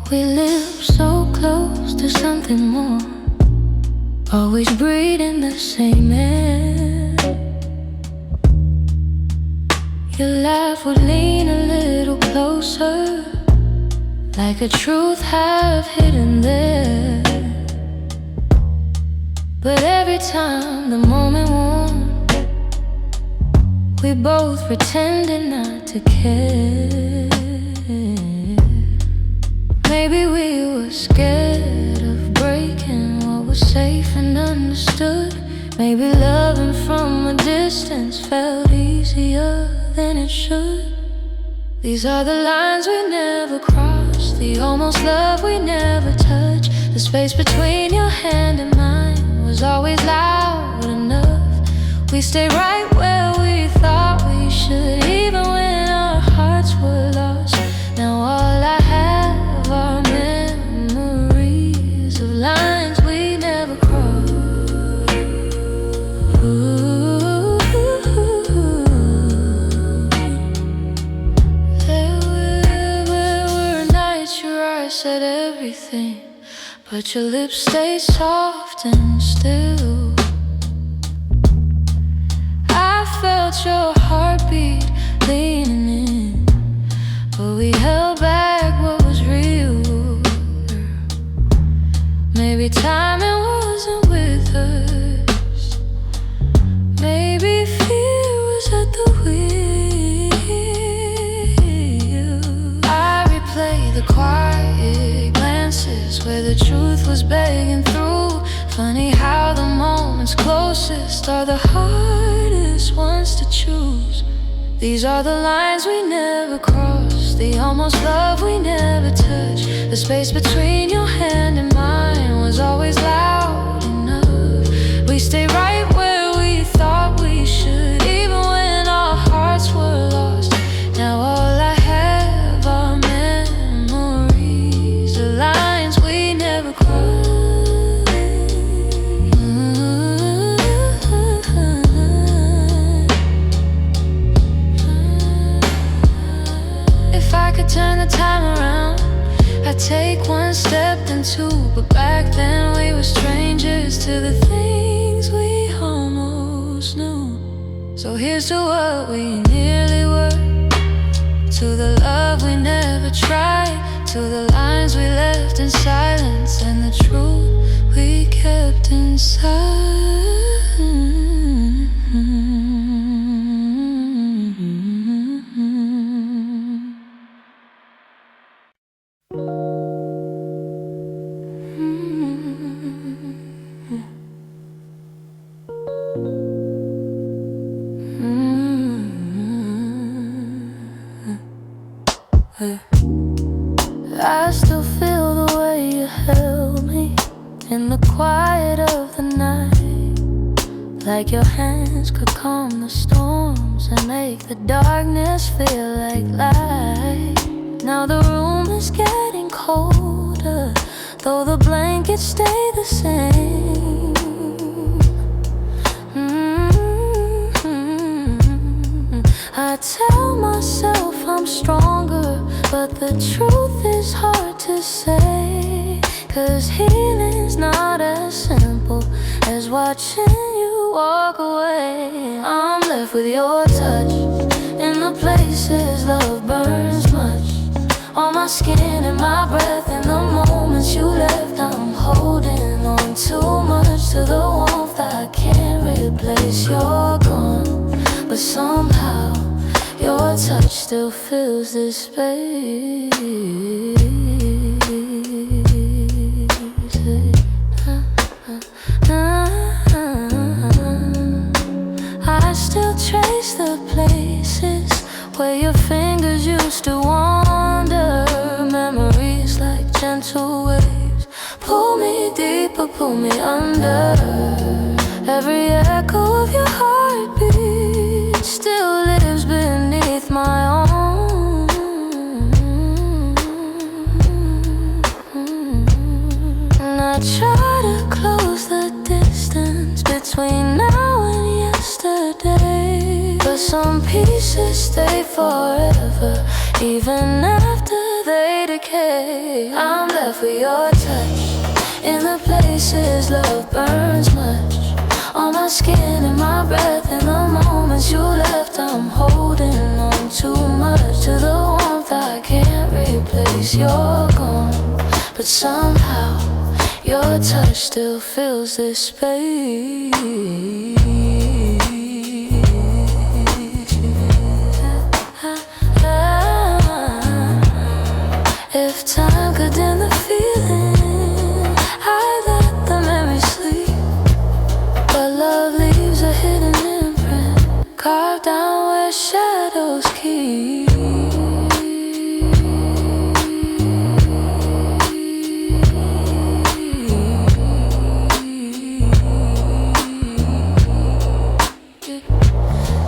We live so close to something more, always breathing the same air. Your laugh would lean a little closer, like a truth half hidden there. But every time the moment warmed, we both pretended not to care. Maybe we were scared of breaking what was safe and understood. Maybe loving from a distance felt easier than it should. These are the lines we never crossed, the almost love we never touched. The space between your hand and mine was always loud enough. We stayed right where we thought we should, even when our hearts were lost. Now all I have are memories of lines we never crossed. Ooh. There were nights your eyes said everything, but your lips stay soft and still. I felt your heartbeat leaning in, but we held back what was real. Maybe timing wasn't with us. Maybe fear was at the wheel. I replay the quiet glances where the truth was begging through. Funny how the moments closest are the hardest ones to choose. These are the lines we never crossed, the almost love we never touched. The space between your hand and mine was always loud enough. We stayed right where we thought we should, even when our hearts were lost. Now all I have are memories, the lines we never crossed. If I could turn the time around, I'd take one step then two. But back then we were strangers to the things we almost knew. So here's to what we nearly were, to the love we never tried, to the lines we left in silence, and the truth we kept inside. I still feel the way you held me in the quiet of the night, like your hands could calm the storms and make the darkness feel like light. Now the room is getting colder, though the blankets stay the same. I tell myself I'm stronger, but the truth is hard to say. 'Cause healing's not as simple as watching you walk away. I'm left with your touch in the places love burns much, on my skin and my breath. In the moments you left, I'm holding on too much to the warmth I can't replace. You're gone, but somehow your touch still fills this space. I still trace the places where your fingers used to wander. Memories like gentle waves pull me deeper, pull me under. Every echo of your heartbeat still lives beneath my own. And I try to close the distance between now and yesterday, but some pieces stay forever, even after they decay. I'm left with your touch in the places love burns much. On my skin and my breath, in the moments you left, I'm holding on too much to the warmth I can't replace. You're gone, but somehow your touch still fills this space. If time could dim the feeling, I'd let the memory sleep. But love leaves a hidden imprint, carved down where shadows keep.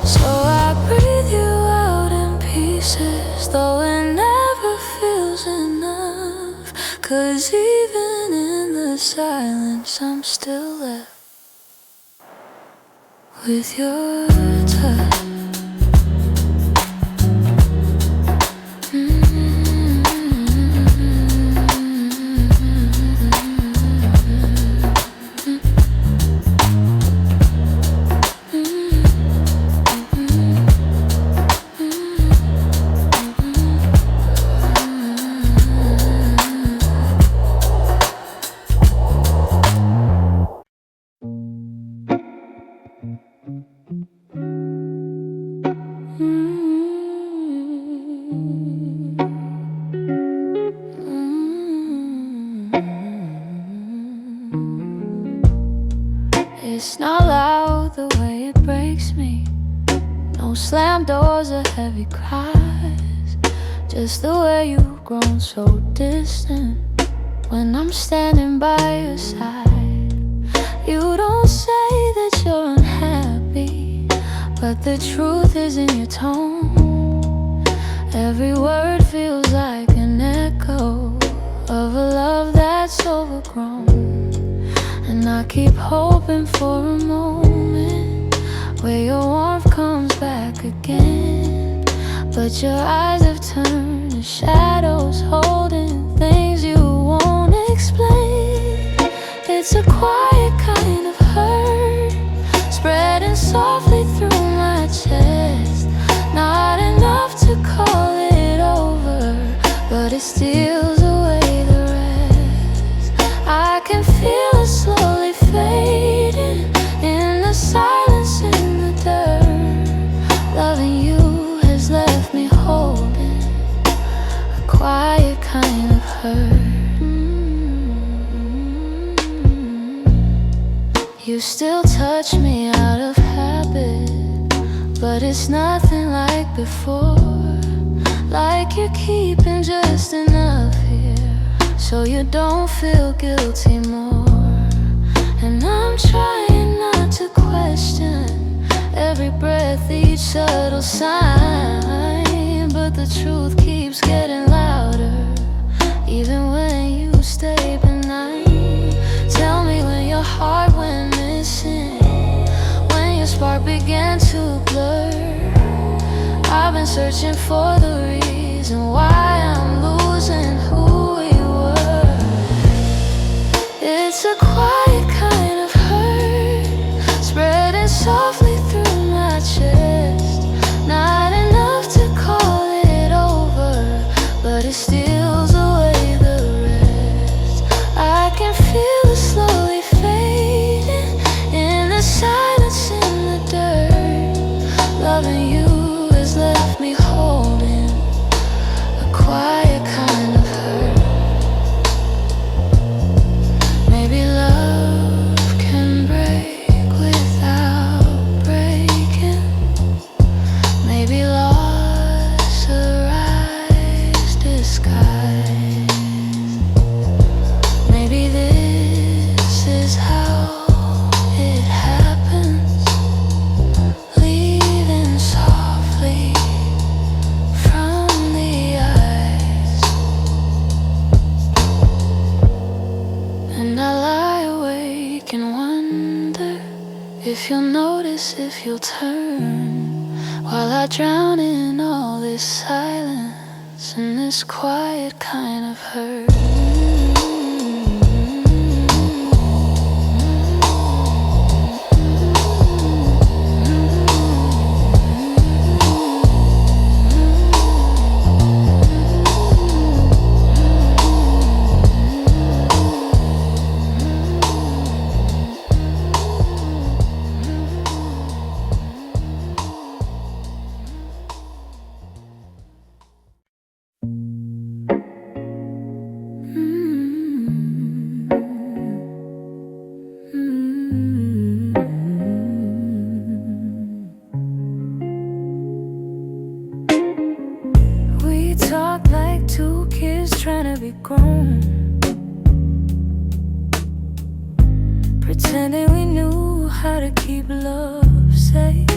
So I breathe you out in pieces, though it never feels enough. 'Cause even in the silence I'm still left with your touch. It's not loud the way it breaks me, no slam doors or heavy cries, just the way you've grown so distant when I'm standing by your side. You don't say that you're unhappy, but the truth is in your tone. Every word feels like an echo of a love that's overgrown. And I keep hoping for a moment where your warmth comes back again. But your eyes have turned to shadows, holding things you won't explain. It's a quiet kind of hurt, spreading softly through my chest. Not enough to call it over, but it steals away the rest. I can feel it slowly fading in the silence, in the dirt. Loving you has left me holding a quiet kind of hurt. You still touch me out of habit, but it's nothing like before. Like you're keeping just enough here so you don't feel guilty more. And I'm trying not to question every breath, each subtle sign, but the truth keeps getting louder, even when you stay benign. Tell me when your heart went missing, when your spark began to blur. I've been searching for the reason why I'm losing who we were. It's a quiet kind of hurt, spreading softly through my chest. Not enough to call it over, but it steals away the rest. I can feel it slowly fading in the silence, in the dirt. Loving you has left me holding a quiet kind of hurt. Maybe love can break without breaking. Maybe loss arrives disguised. Maybe this is how it happens, leaving softly from the eyes. And I lie awake and wonder if you'll notice, if you'll turn, while I drown in all this silence. silence and this quiet kind of hurt. We talk like two kids trying to be grown, pretending we knew how to keep love safe.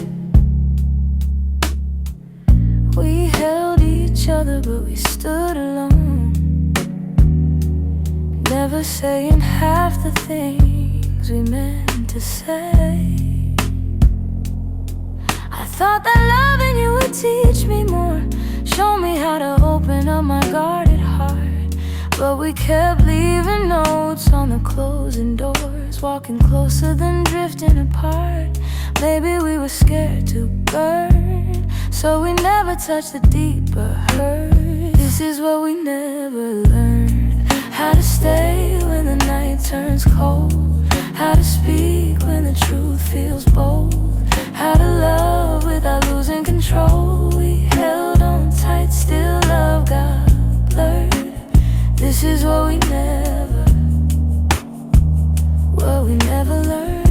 We held each other but we stood alone, never saying half the things we meant to say. I thought that loving you would teach me more, show me how to open up my guarded heart. But we kept leaving notes on the closing doors, walking closer than drifting apart. Maybe we were scared to burn, so we never touched the deeper hurt. This is what we never learned: how to stay when the night turns cold, how to speak when the truth feels bold, how to love without losing control. We held on tight, still love got blurred. This is what we never learned.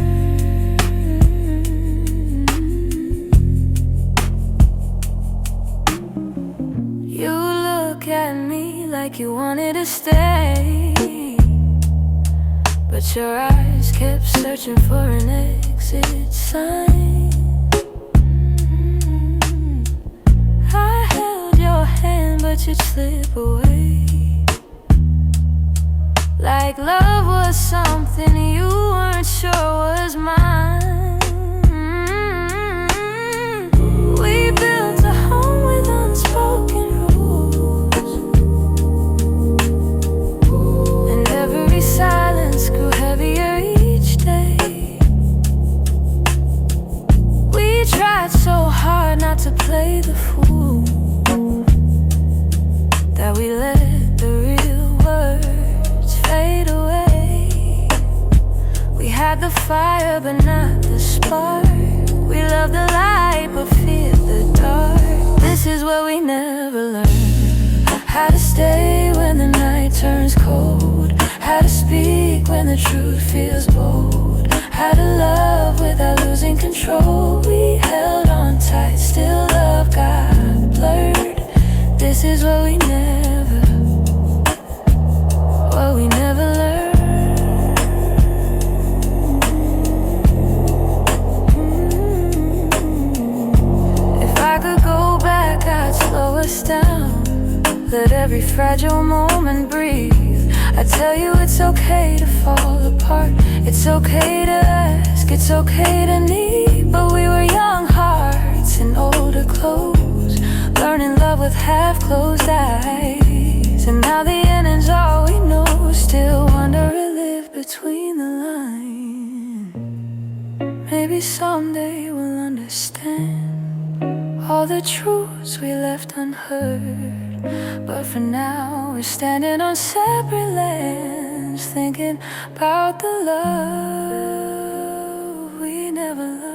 You look at me like you wanted to stay, but your eyes kept searching for an exit sign. I held your hand but you'd slip away, like love was something you weren't sure was mine. We built a home with unspoken rules, and every silence grew heavier each day. We tried so hard not to play the fool, that we let the real words fade away. We had the fire but not the spark, we loved the light but feared the dark. This is what we never learned: how to stay when the night turns cold, how to speak when the truth feels bold, how to love without losing control. We held on tight, still love got blurred. This is what we never learned. If I could go back, I'd slow us down, let every fragile moment breathe. I tell you it's okay to fall apart, it's okay to ask, it's okay to need. But we were young hearts in older clothes, learning love with half-closed eyes. And now the ending's all we know, still wonder or live between the lines. Maybe someday we'll understand all the truths we left unheard. But for now we're standing on separate lands, thinking about the love we never learned.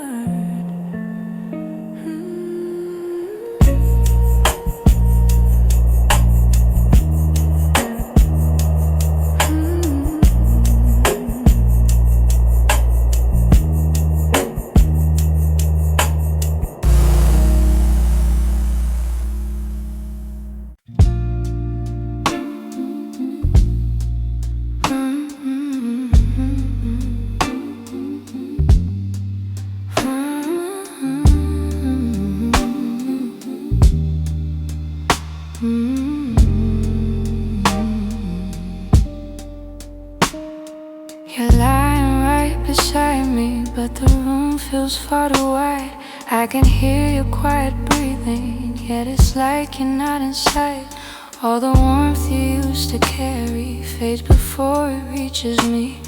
You're lying right beside me, but the room feels far too wide. I can hear your quiet breathing. yet it's like you're not in sight. All the warmth you used to carry fades before it reaches me,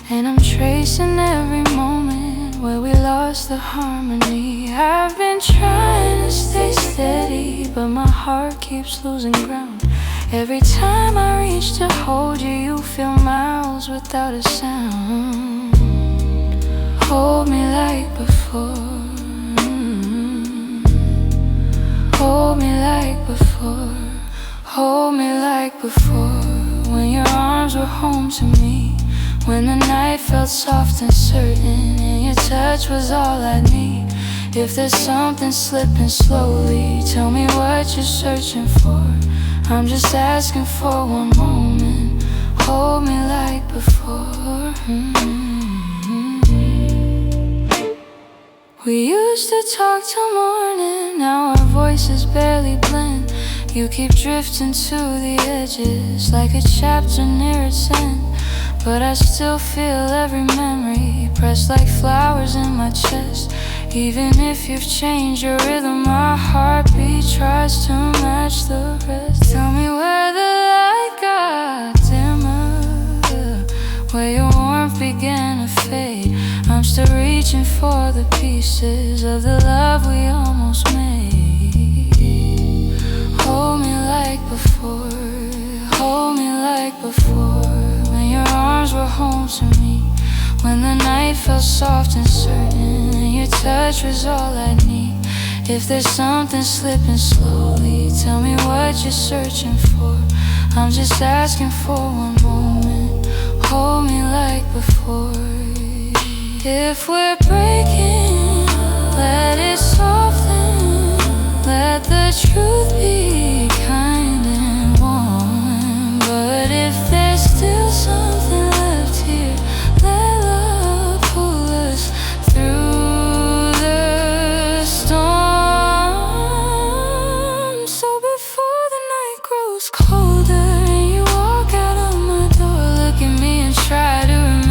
and I'm tracing every moment where we lost the harmony. I've been trying to stay steady, but my heart keeps losing ground. Every time I reach to hold you, you feel miles without a sound. Hold me like before. Hold me like before. Hold me like before. When your arms were home to me, when the night felt soft and certain, and your touch was all I need. If there's something slipping slowly, tell me what you're searching for. I'm just asking for one moment. Hold me like before. We used to talk till morning, now our voices barely blend. You keep drifting to the edges like a chapter near its end, but I still feel every memory pressed like flowers in my chest. Even if you've changed your rhythm, my heartbeat tries to match the rest. Tell me where the light got dimmer, where your warmth began to fade. I'm still reaching for the pieces of the love we almost made. Hold me like before. Hold me like before. When your arms were home to me, when the night felt soft and certain, and your touch was all I need. If there's something slipping slowly, tell me what you're searching for. I'm just asking for one moment. Hold me like before. If we're breaking, let it soften. Let the truth be kind and warm. But if there's still something left here, let love pull us through the storm. So before the night grows colder and you walk out of my door, look at me and try to remember.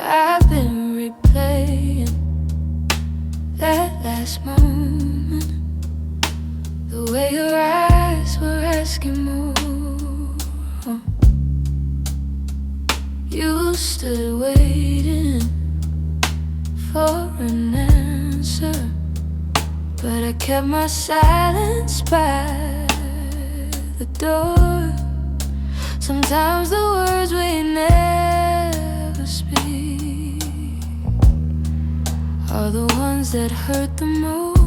I've been replaying that last moment, the way your eyes were asking more. You stood waiting for an answer, but I kept my silence by the door. Sometimes the words we never speak are the ones that hurt the most.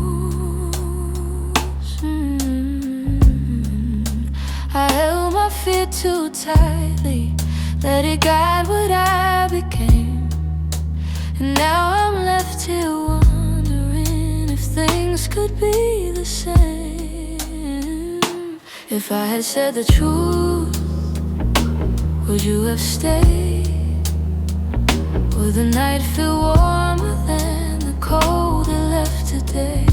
I held my fear too tightly, let it guide what I became, and now I'm left here wondering if things could be the same. If I had said the truth, would you have stayed? Would the night feel warmer than the cold it left today?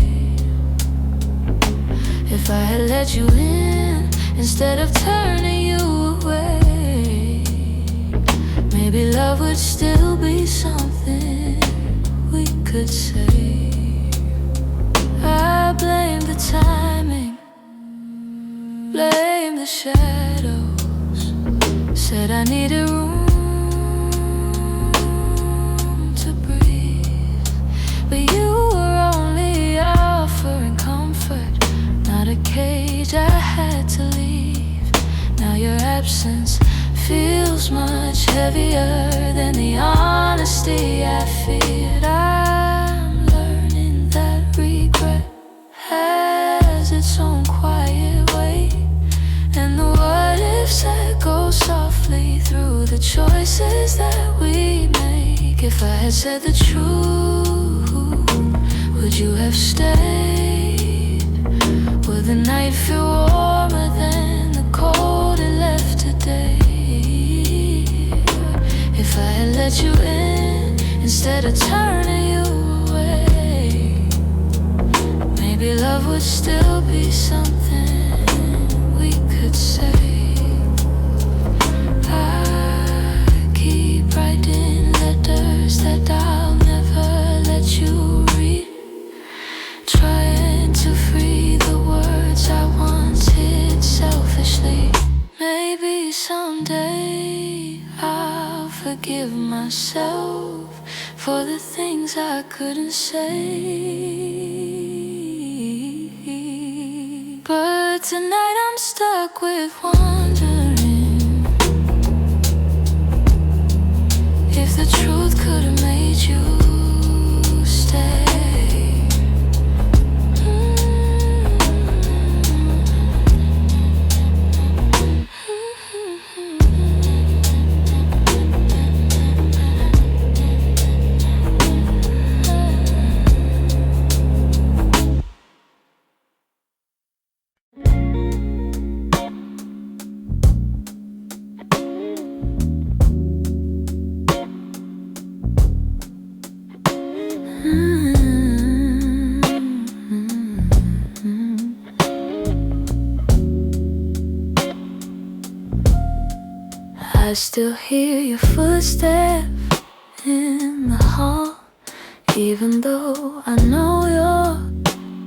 If I had let you in instead of turning you away, maybe love would still be something we could say. I blame the timing, blame the shadows. Said I needed room to breathe, but you were only offering comfort, not a cage I had to leave. Now your absence feels much heavier than the honesty I feared. I'm had said the truth, would you have stayed? Would the night feel warmer than the cold it left today? If I had let you in instead of turning you away, maybe love would still be something we could say. I keep writing letters that I'll never let you read, trying to free the words I once hid selfishly. Maybe someday I'll forgive myself for the things I couldn't say. But tonight I'm stuck with wondering if the truth could have made you stay. I still hear your footsteps in the hall, even though I know you're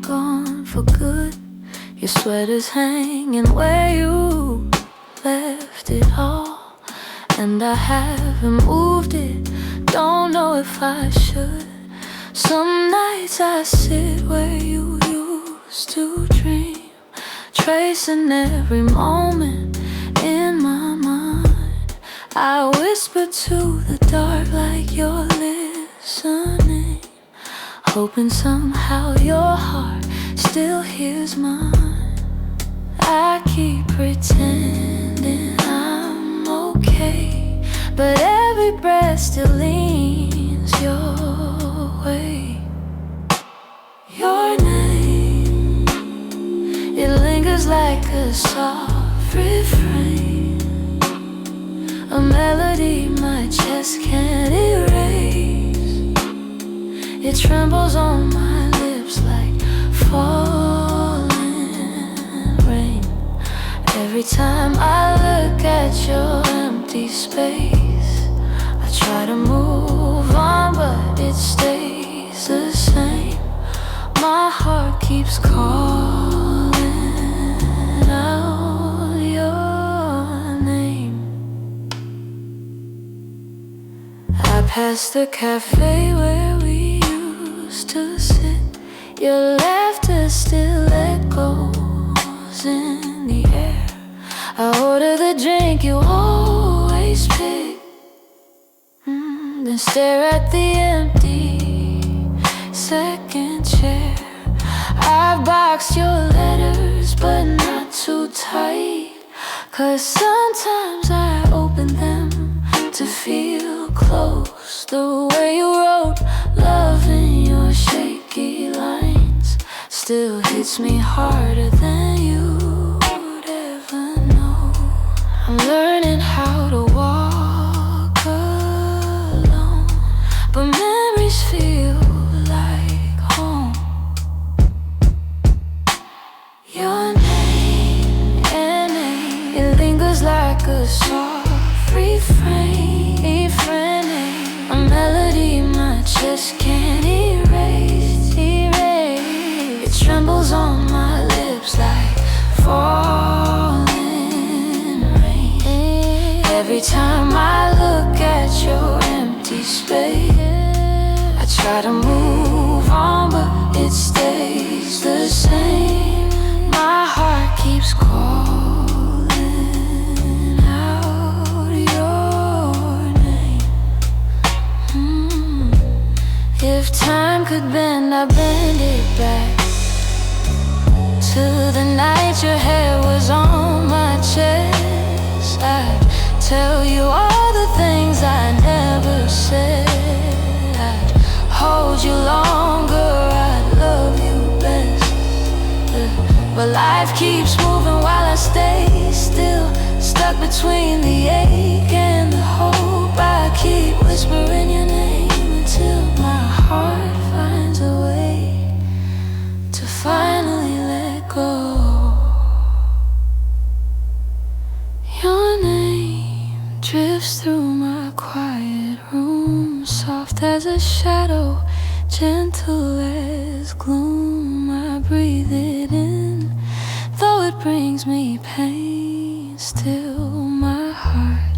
gone for good. Your sweater's hanging where you left it all, and I haven't moved it, don't know if I should. Some nights I sit where you used to dream, tracing every moment in my mind. I whisper to the dark like you're listening, hoping somehow your heart still hears mine. I keep pretending I'm okay, but every breath still leans your way. Your name, it lingers like a soft refrain, a melody my chest can't erase. It trembles on my lips like falling rain. Every time I look at your empty space, I try to move on, but it stays the same. My heart keeps calling out your name. I pass the cafe where we used to sit. Your laughter still echoes in the air. I order the drink you always pick, then stare at the empty second chair. I've boxed your letters, but not too tight, 'cause sometimes I open them to feel close. The way you wrote love in your shaky lines still hits me harder than you'd ever know. I'm learning how to walk alone, but memories feel like home. Your name, it lingers like a soft refrain, a melody my chest can't erase. It trembles on my lips like falling rain. Every time I look at your empty space, I try to move on, but it stays the same. My heart keeps calling out your name. If time could bend, I'd bend it back to the night your hair was on my chest. I'd tell you all the things I never said. you longer, I'd love you best. But life keeps moving while I stay still, stuck between the ache and the hope. I keep whispering your name until my heart finds a way to finally let go. Your name drifts through my quiet room, soft as a shadow, gentle as gloom. I breathe it in, though it brings me pain. Still my heart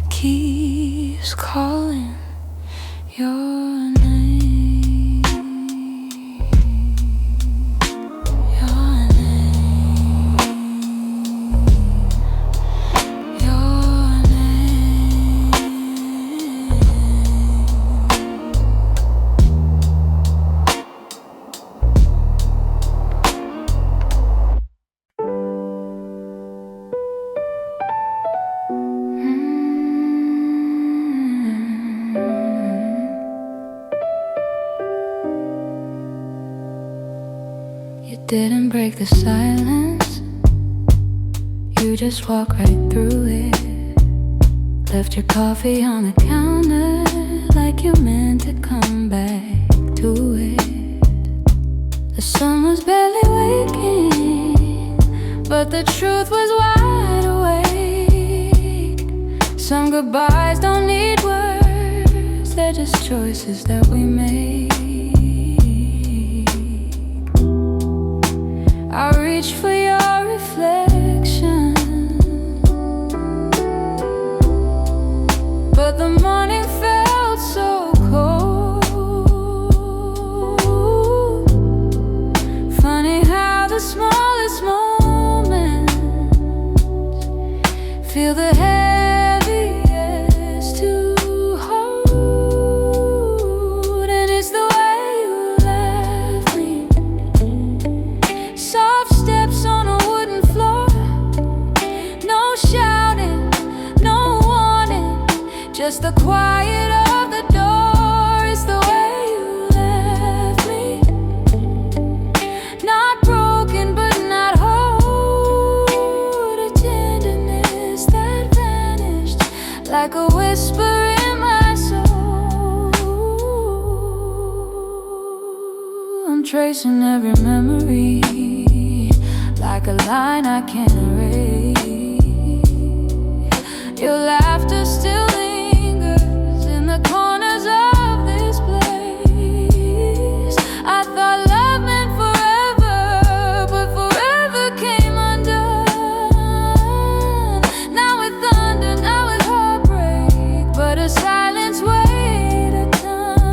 keeps calling your name. Your name. Your name. You didn't break the silence, you just walked right through it. Left your coffee on the counter like you meant to come back to it. The sun was barely waking, but the truth was wide awake. Some goodbyes don't need words, they're just choices that we make. I reach for your reflection, but the morning felt so cold. Funny how the smallest moments feel the heaviest to hold. And it's the way you left me, soft steps on a wooden floor, no shouting, no warning, just the quiet of the door. It's the way you left me, not broken but not whole. A tenderness that vanished like a whisper in my soul. I'm tracing every memory like a line I can't erase. Your laughter still lingers in the corners of this place. I thought love meant forever, but forever came undone. Now with thunder, now with heartbreak, but a silence weighed a ton.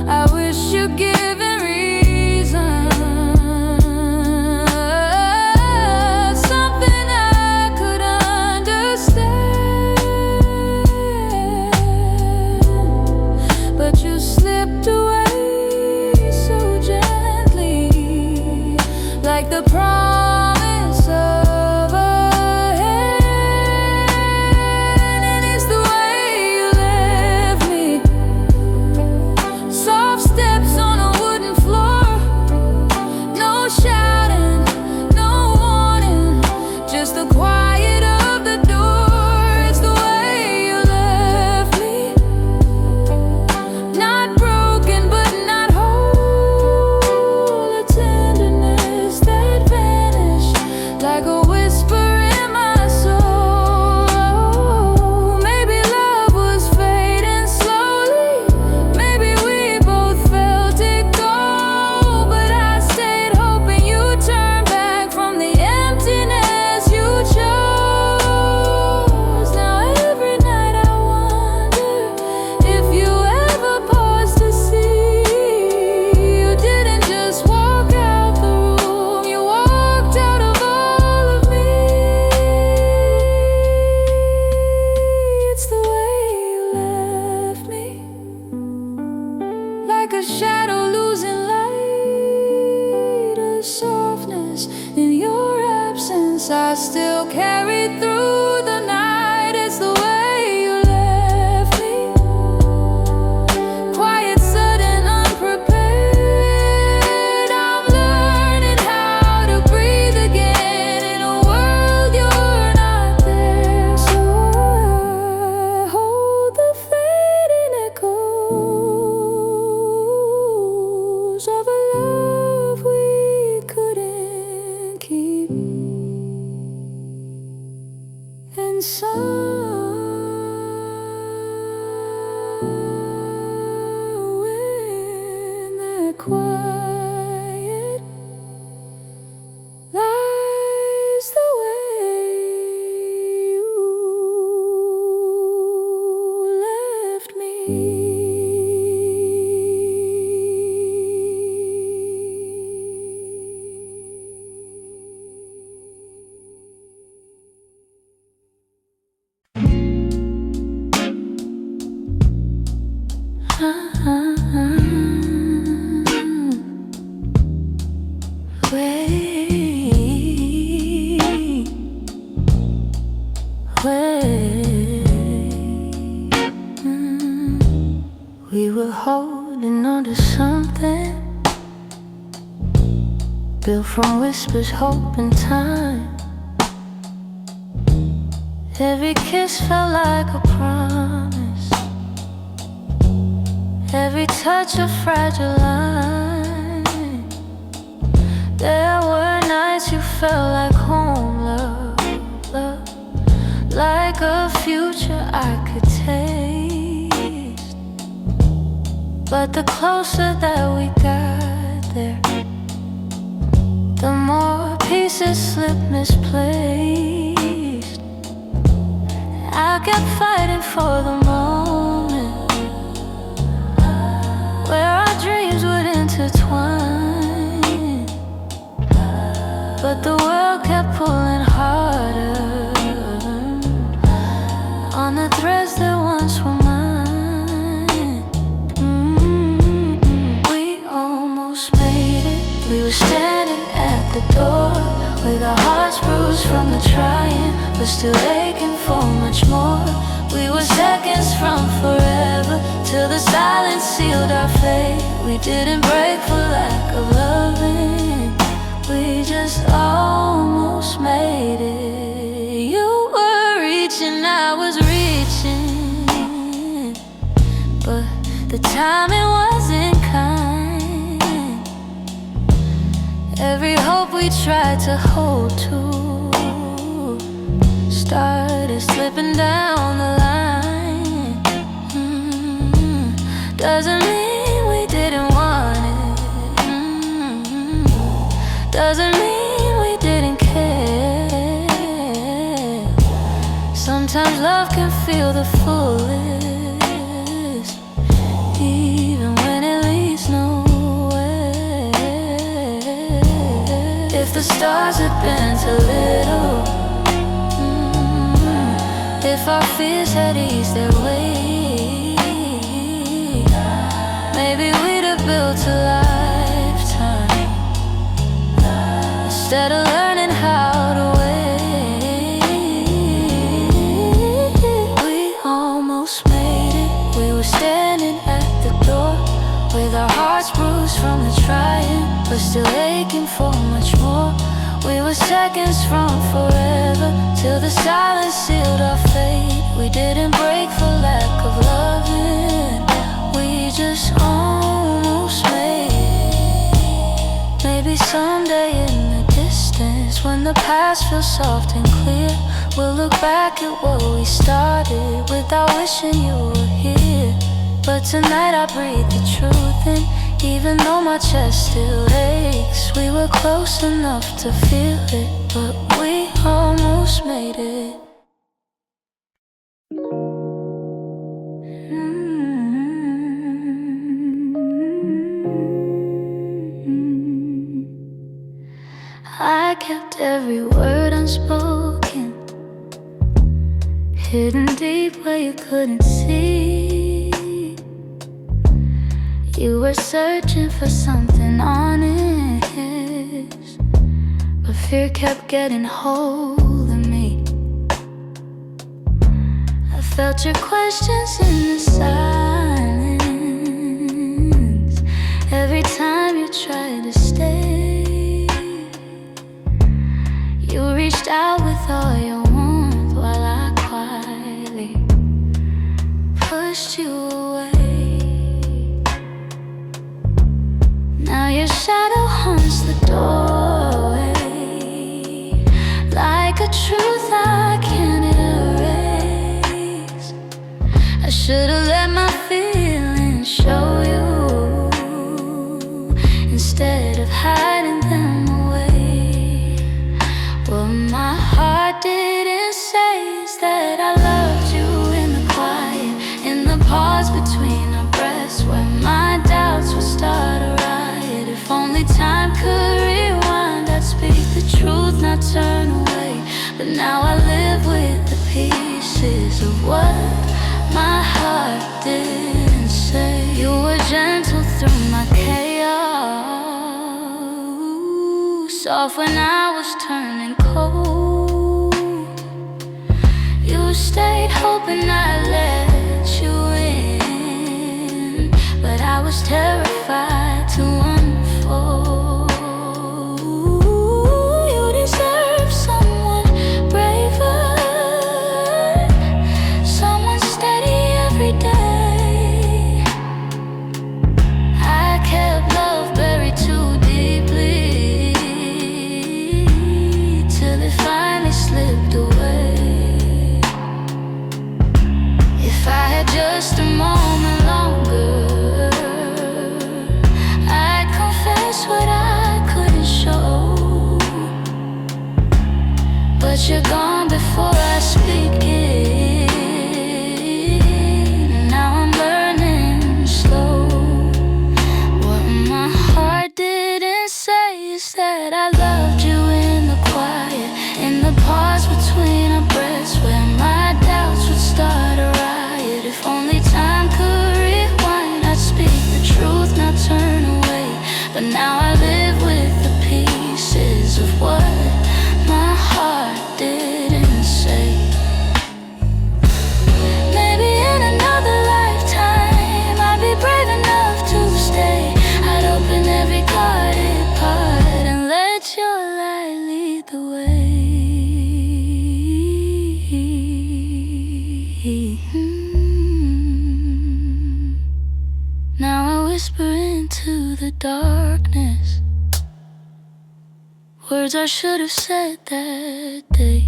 I wish you'd given reason, something I could understand, but you slipped away so gently, like the promise of a hand. And it's the way you left me, soft steps on a wooden floor, no shouting, no warning, just the quiet of the door. It's the way you left me, not broken but not whole. A tenderness that vanished like a whisper in my soul. Maybe love was fading slowly, maybe we both felt it go, but I stayed hoping you'd turn back from the emptiness you chose. Now every night I wonder if you ever paused to see you didn't just walk out the room, you walked out of all of me. It's the way you left me, like a shadow losing light, a softness in your absence I still carry through the night. It's the way you left me, quiet lies the way you left me. We were holding on to something built from whispers, hope, and time. Every kiss felt like a promise, every touch a fragile line. There were nights you felt like home, love, love, like a future I could taste. But the closer that we got there, the more pieces slipped misplaced. I kept fighting for the moment where our dreams would intertwine, but the world kept pulling harder on the threads that once were mine. We almost made it. We were standing at the door with our hearts bruised from the trying, but still aching for much more. We were seconds from forever, till the silence sealed our fate. We didn't break for lack of loving, we just almost made it. You were reaching, I was reaching, but the timing wasn't kind. Every hope we tried to hold to started slipping down the line. Doesn't mean we didn't want it. Doesn't mean we didn't care. Sometimes love can feel the fullest, even when it leads nowhere. If the stars had been too little, if our fears had eased their weight, maybe we'd have built a lifetime instead of learning how to wait. We almost made it. We were standing at the door with our hearts bruised from the trying, but still aching for much more. We were seconds from forever, till the silence sealed our fate. We didn't break for lack of loving, we just almost made it. Maybe someday in the distance, when the past feels soft and clear, we'll look back at what we started without wishing you were here. But tonight I breathe the truth in, even though my chest still aches. We were close enough to feel it, but we almost made it. I kept every word unspoken, hidden deep where you couldn't see. You were searching for something honest, but fear kept getting hold of me. I felt your questions in the silence every time you tried to stay. You reached out with all your warmth while I quietly pushed you away. Now your shadow haunts the doorway, like a truth I can't erase. I should've let my feelings show you now I live with the pieces of what my heart didn't say. You were gentle through my chaos, soft when I was turning cold. You stayed hoping I'd let you in, but I was terrified to unfold. You deserve someone braver, someone steady every day. I kept love buried too deeply till it finally slipped away. If I had just a moment longer, I'd confess what I couldn't show. But you're gone before I speak it, and now I'm learning slow. What my heart didn't say is that I loved you in the quiet, in the pause between our breaths, where my doubts would start a riot. If only time could rewind, I'd speak the truth, not turn away. But now I live with the pieces of what my heart didn't say. Maybe in another lifetime I'd be brave enough to stay. I'd open every guarded part and let your light lead the way. Now I whisper into the darkness, words I should have said that day.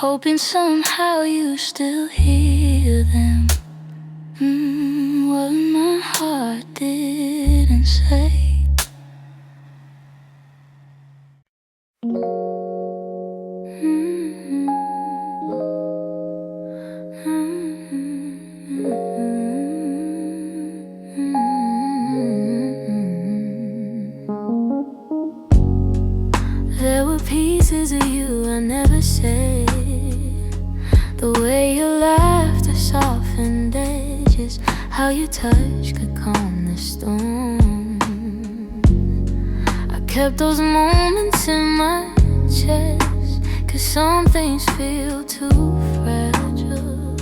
Hoping somehow you still hear them. What my heart didn't say. There were pieces of you I never said. The way your laughter softened edges, how your touch could calm the storm. I kept those moments in my chest, 'cause some things feel too fragile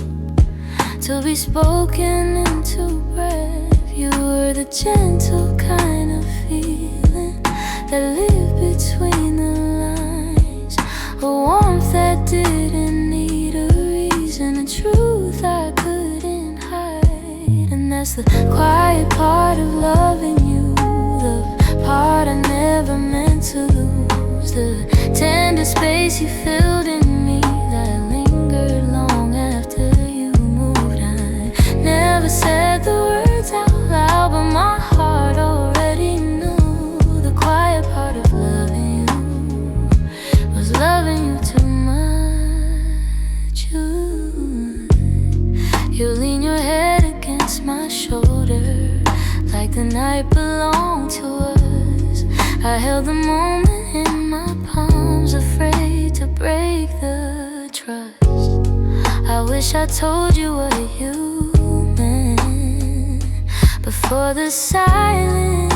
to be spoken into breath. You were the gentle kind of feeling that lived between the lines, a warmth that didn't need a reason, a truth I couldn't hide. And that's the quiet part of loving you, the part I never meant to lose, the tender space you filled in me that lingered long after you moved. I never said the words out loud, but my heart already knew. The quiet part of loving you was loving you too much. You lean your head against my shoulder like the night belonged to us. I held the moment in my palms, afraid to break the trust. I wish I told you what you meant before the silence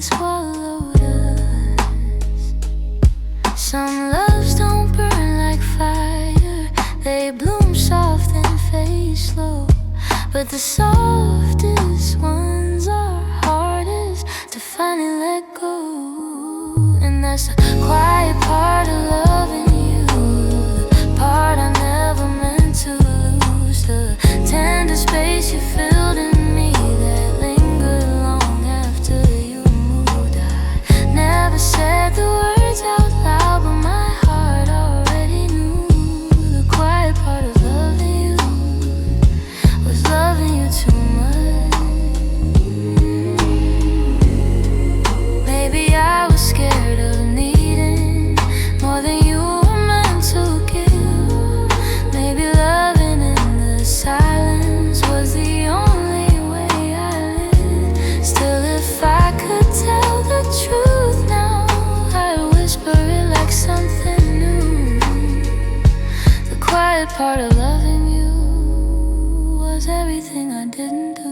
swallowed us. Some loves don't burn like fire, they bloom soft and fade slow. But the softest ones are hardest to finally let go. And that's the quiet part of loving you, the part I never meant to lose, the tender space you filled in me that lingered long after you moved. I never said the words out loud, but my heart already knew. The quiet part of loving you was loving you too much. Maybe I was scared of needing more than you were meant to give. Maybe loving in the silence was the Part of loving you was everything I didn't do.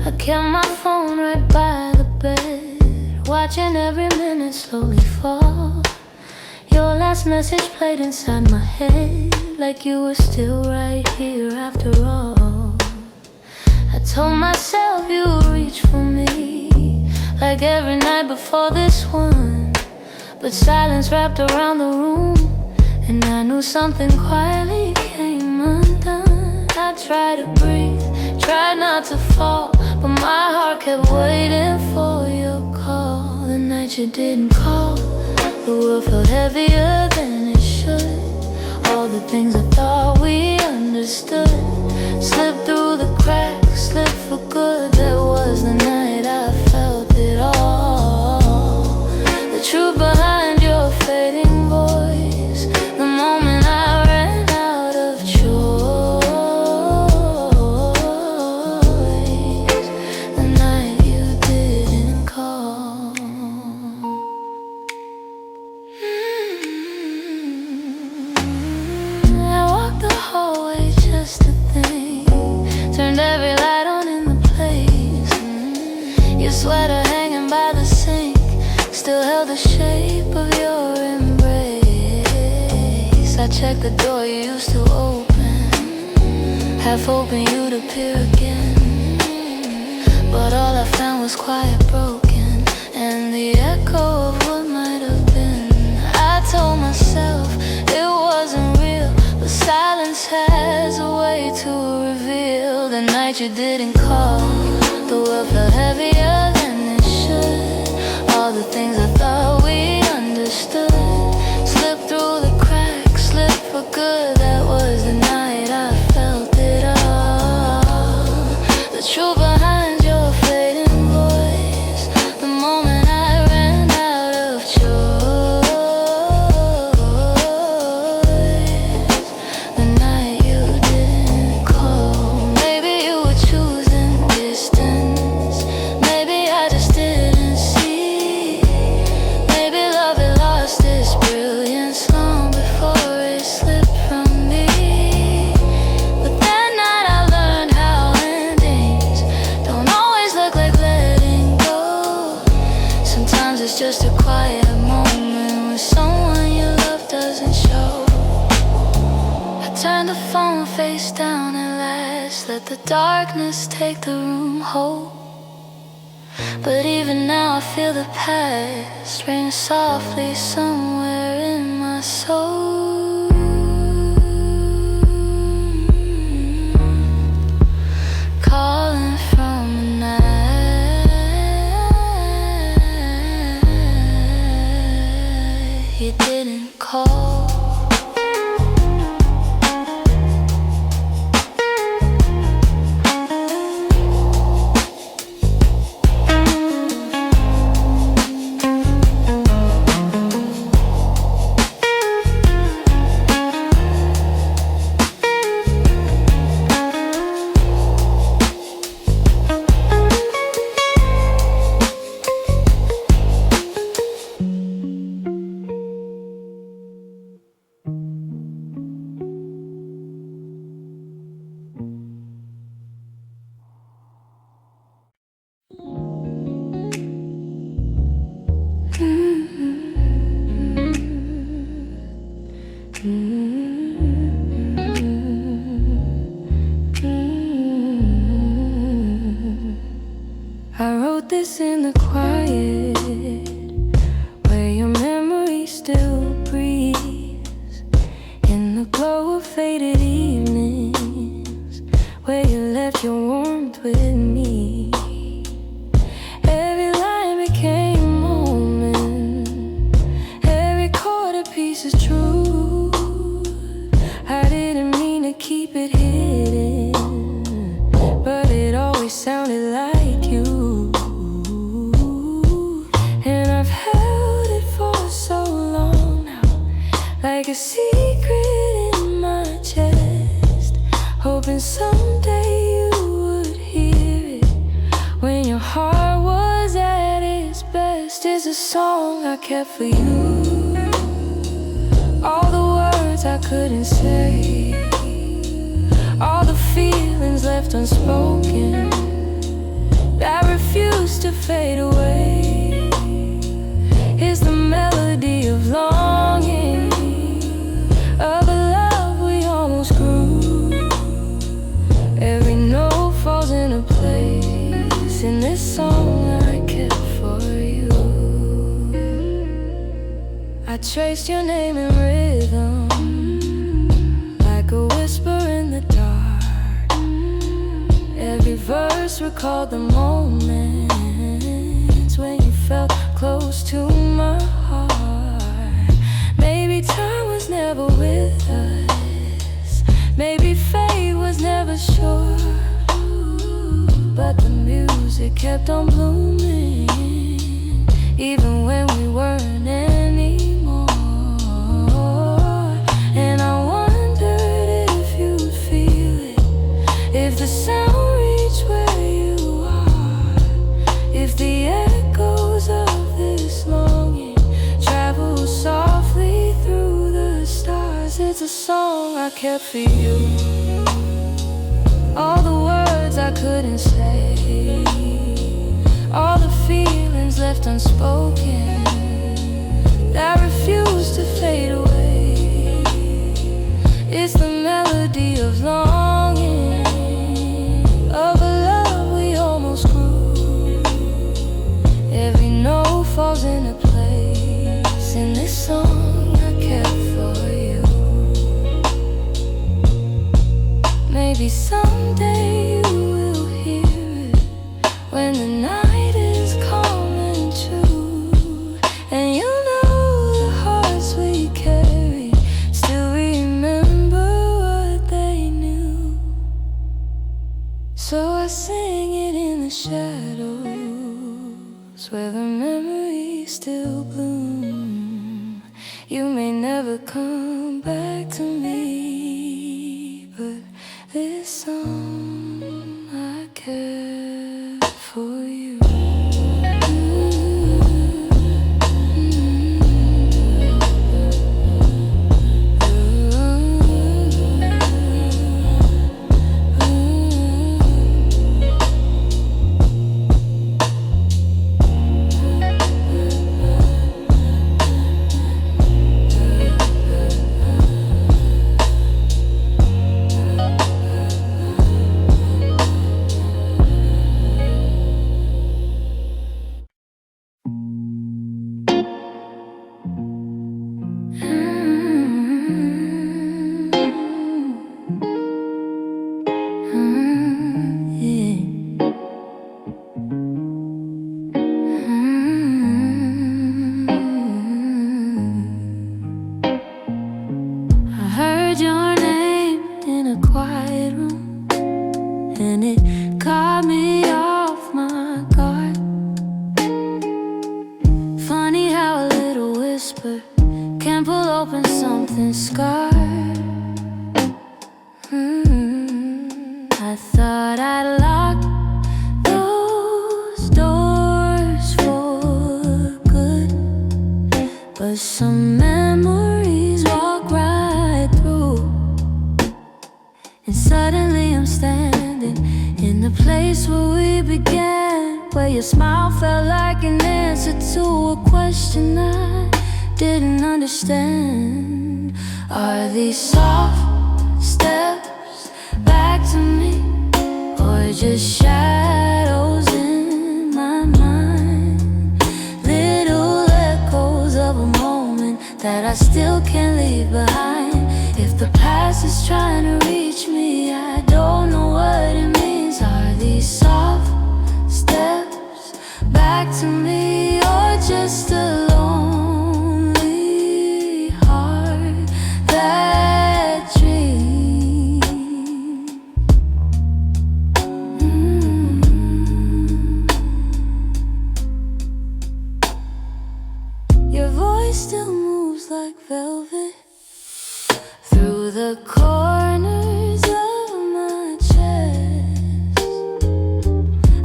I kept my phone right by the bed, watching every minute slowly fall. Your last message played inside my head, like you were still right here after all. I told myself you would reach for me, like every night before this one. But silence wrapped around the room, and I knew something quietly came undone. I tried to breathe, tried not to fall, but my heart kept waiting for your call. The night you didn't call, the world felt heavier than it should. All the things I thought we understood slipped through the cracks, slipped for good. That was the night I felt it all. The truth behind your fading voice, the moment I ran out of choice, the night you didn't call. I walked the hallway just to think, turned every light on in the place. Your sweater hanging by the sink still held the shape of your embrace. I checked the door you used to open, half hoping you'd appear again. But all I found was quiet, broken, and the echo of what might have been. I told myself it wasn't real, but silence has a way to reveal. The night you didn't call, the world felt heavier than it should. All the things I thought we understood slipped through the cracks, slipped for good. That was the night I felt it all. The truth behind your fading voice, the moment I ran out of choice, the night you didn't call. Maybe you were choosing distance, maybe I just didn't see. Maybe love had lost its brilliance long before it slipped from me. But that night I learned how endings don't always look like letting go. Sometimes it's just a quiet moment when someone you love doesn't show. I turned the phone face down at last, let the darkness take the room whole. But even now I feel the past ring softly somewhere in my soul, calling from a night you didn't call. I wrote this in the quiet, where your memory still breathes, in the glow of faded evenings, where you left your warmth with me. Every line became a moment, every chord a piece of truth. I didn't mean to keep it hidden, a song I kept for you. All the words I couldn't say, all the feelings left unspoken that refuse to fade away. Here's the melody of longing, of a love we almost grew. Every note falls into place in this song I kept for you. I traced your name in rhythm, like a whisper in the dark. Every verse recalled the moments when you felt close to my heart. Maybe time was never with us, maybe fate was never sure, but the music kept on blooming, even when we weren't anymore. And I wondered if you'd feel it, if the sound reached where you are, if the echoes of this longing travel softly through the stars. It's a song I kept for you, all the words I couldn't say, all the feelings left unspoken that refuse to fade away. It's the melody of longing, of a love we almost grew. Every note falls into place in this song I kept for you. Maybe someday you will hear it when the night is calm and true, and you'll know the hearts we carry still remember what they knew. So I sing it in the shadows where the memories still bloom. You may never come back to me, but this song I kept for you. And it caught me off my guard. Funny how a little whisper can pull open something scarred. I thought I'd lock those doors for good, but some memories walk right through, and suddenly I'm standing in the place where we began, where your smile felt like an answer to a question I didn't understand. Are these soft steps back to me, or just shadows in my mind? Little echoes of a moment that I still can't leave behind. If the past is trying to reach me, I don't know what it means. Are these soft steps back to me, or just a lonely heart that dreams? Your voice still moves like velvet through the corners of my chest.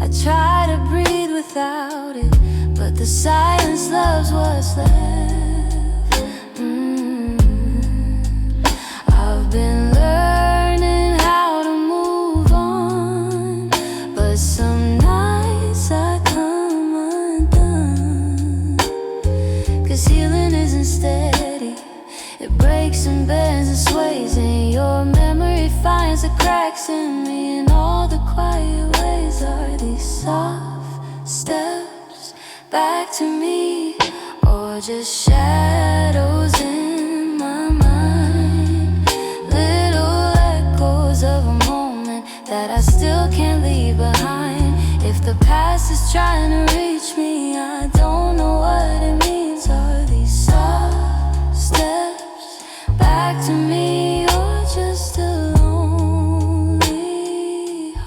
I try to breathe without it, but but the silence loves what's left. I've been learning how to move on, but some nights I come undone. 'Cause healing isn't steady, it breaks and bends and sways, and your memory finds the cracks in me. And all the quiet ways are these soft steps back to me, or just shadows in my mind, little echoes of a moment that I still can't leave behind. If the past is trying to reach me, I don't know what it means. Are these soft steps back to me, or just a lonely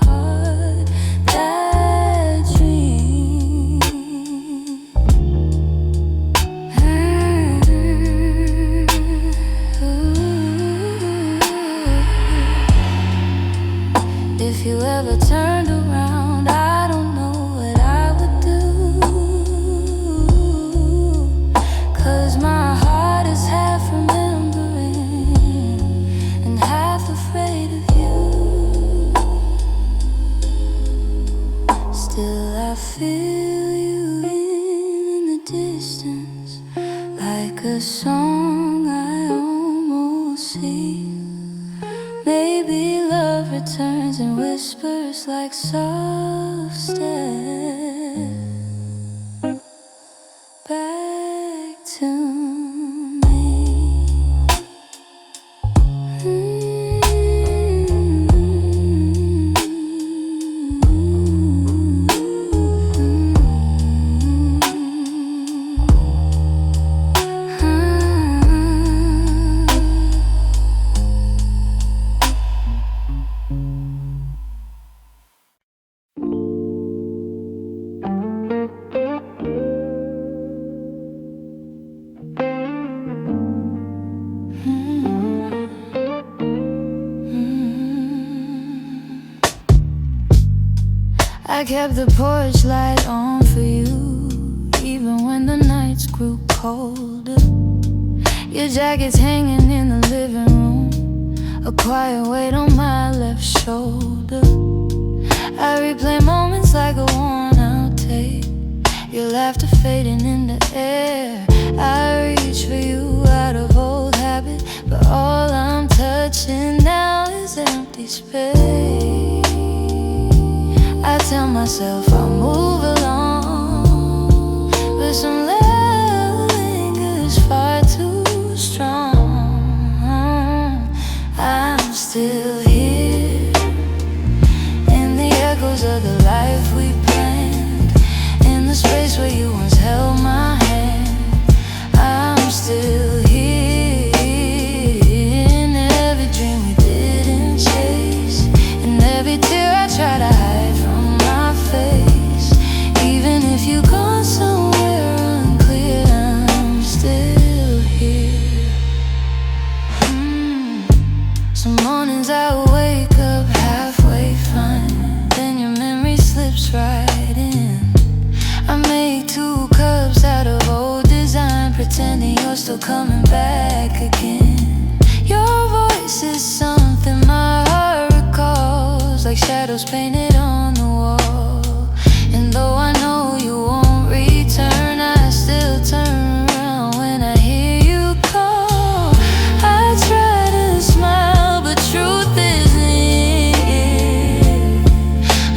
heart that dreams? If you ever turned around, I don't know what I would do. 'Cause my heart is half remembering and half afraid of you. Still I feel you in the distance, like a song I almost see. Maybe love returns and whispers like soft steps back to me. I kept the porch light on for you, even when the nights grew colder. Your jacket's hanging in the living room, a quiet weight on my left shoulder. I replay moments like a worn-out tape, your laughter fading in the air. I reach for you out of old habit, but all I'm touching now is empty space. I tell myself I'll move along, but some love lingers far too strong. I'm still here in the echoes of the life we planned, in the space where you once held my hand. I'm still here in every dream we didn't chase, in every tear I try to hide from my face. Even if you've gone somewhere unclear, I'm still here. Some mornings I wake up halfway fine, then your memory slips right in. I make 2 cups out of old design, pretending you're still coming back again. Your voice is something my heart recalls, like shadows painted on the wall. And though I know you won't return, I still turn around when I hear you call. I try to smile, but truth isn't it.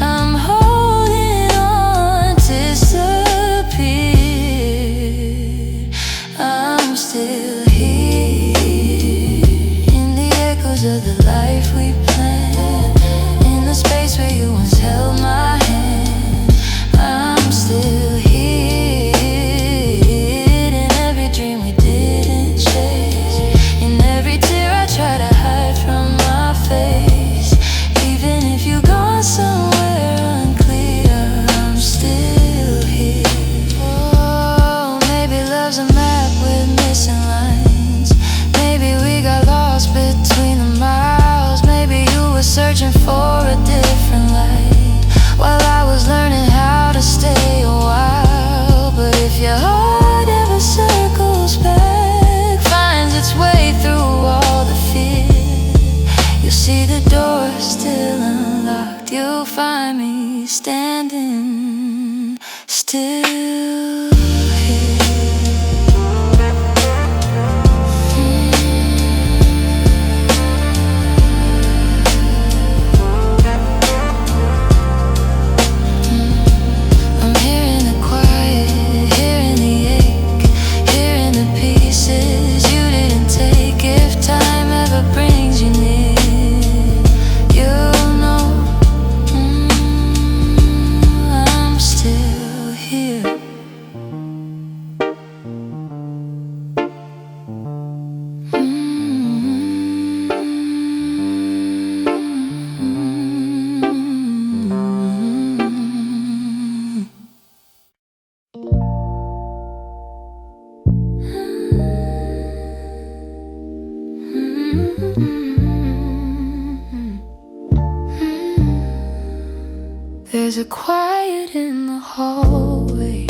I'm holding on to disappear. I'm still here in the echoes of the life we planned, in the space where you once still here. I'm hearing the quiet, hearing the ache, hearing the pieces you didn't take. If time ever brings you near, you'll know I'm still here. There's a quiet in the hallway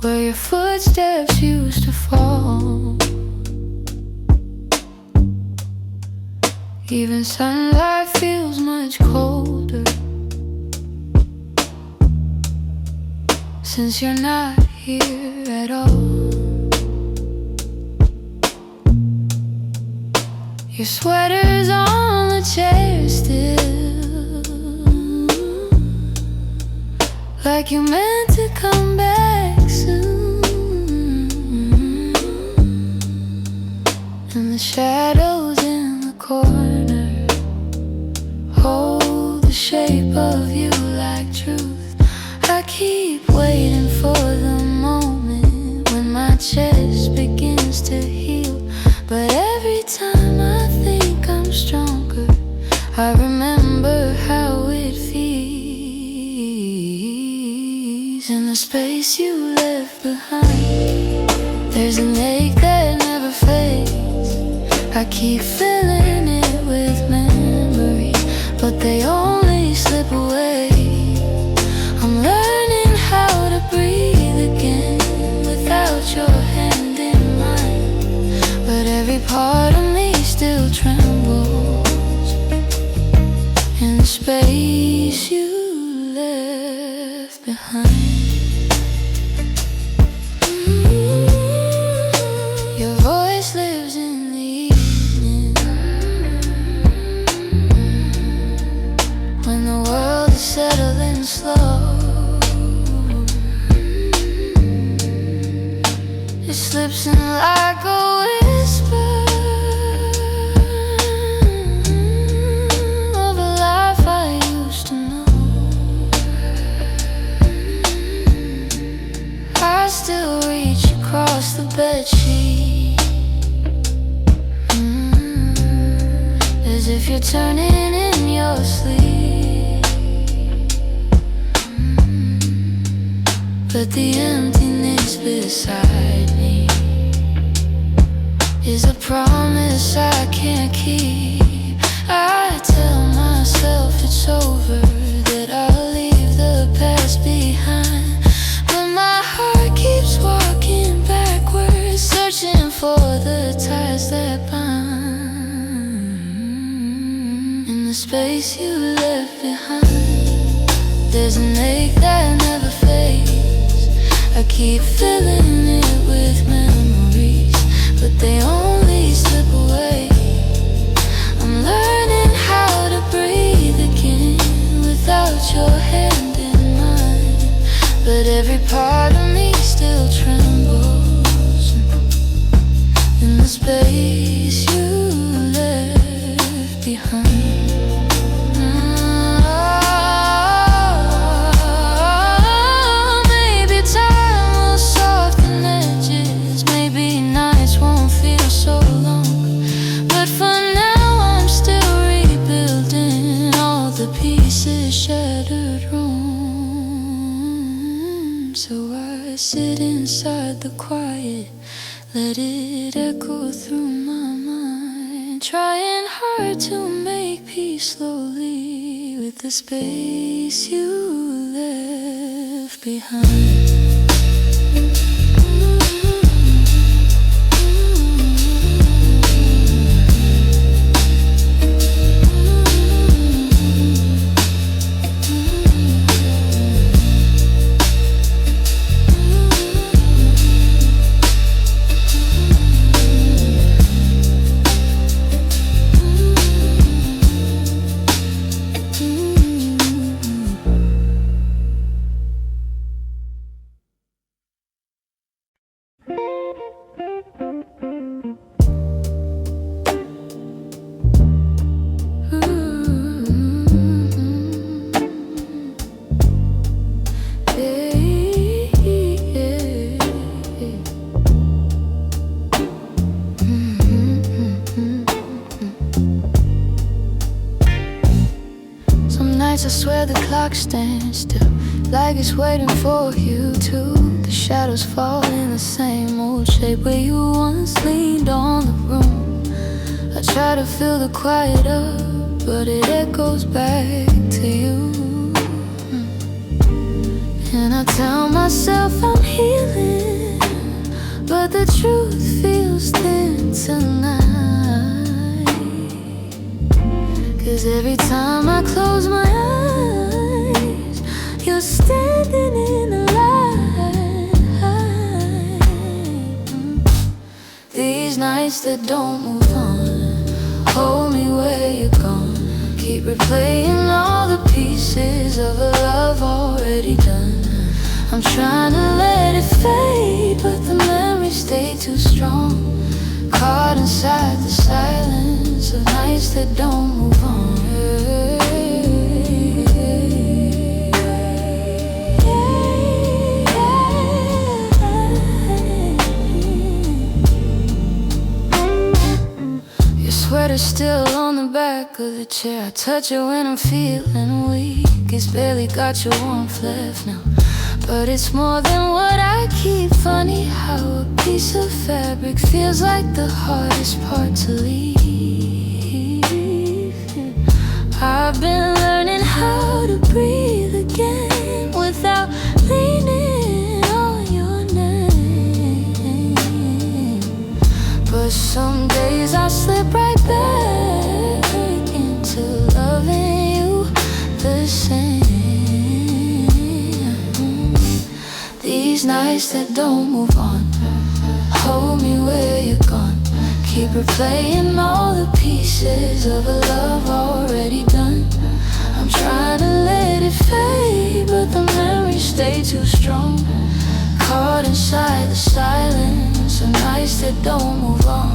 where your footsteps used to fall. Even sunlight feels much colder since you're not here at all. Your sweater's on the chair still, like you meant to come back soon. And the shadows in the corner hold the shape of you like truth. I keep waiting for the moment when my chest begins to heal. But every time I think I'm stronger, I remember how it feels. In the space you left behind, there's an ache that never fades. I keep filling it with memories, but they only slip away. I'm learning how to breathe again without your hand in mine, but every part of me still trembles in the space you left behind. Your voice lives in the evening, when the world is settling slow. It slips in like a whisper of a life I used to know. I still reach across the bedsheet, as if you're turning in your sleep. But the emptiness beside me is a promise I can't keep. I tell myself it's over, that I'll leave the past behind, but my heart keeps walking backwards, searching for the ties that bind. In the space you left behind, there's an ache that never fades. I keep filling it with memories, but they only slip away. I'm learning how to breathe again without your hand in mine, but every part of me still trembles in the space you left behind. Shattered room, so I sit inside the quiet, let it echo through my mind, trying hard to make peace slowly with the space you left behind. I swear the clock stands still, like it's waiting for you too. The shadows fall in the same old shape where you once leaned on the room. I try to fill the quiet up, but it echoes back to you. And I tell myself I'm healing, but the truth feels thin tonight. 'Cause every time I close my eyes, you're standing in the light. These nights that don't move on, hold me where you're gone. Keep replaying all the pieces of a love already done. I'm trying to let it fade, but the memories stay too strong. Caught inside the silence of nights that don't move on. Your sweater's still on the back of the chair. I touch it when I'm feeling weak. It's barely got your warmth left now, but it's more than what I keep. Funny how a piece of fabric feels like the hardest part to leave. I've been learning how to breathe again without leaning on your name. But some days I slip right back into loving you the same. These nights that don't move on, hold me where you're gone. Keep replaying all the pieces of a love already done. I'm trying to let it fade, but the memories stay too strong. Caught inside the silence of nights that don't move on.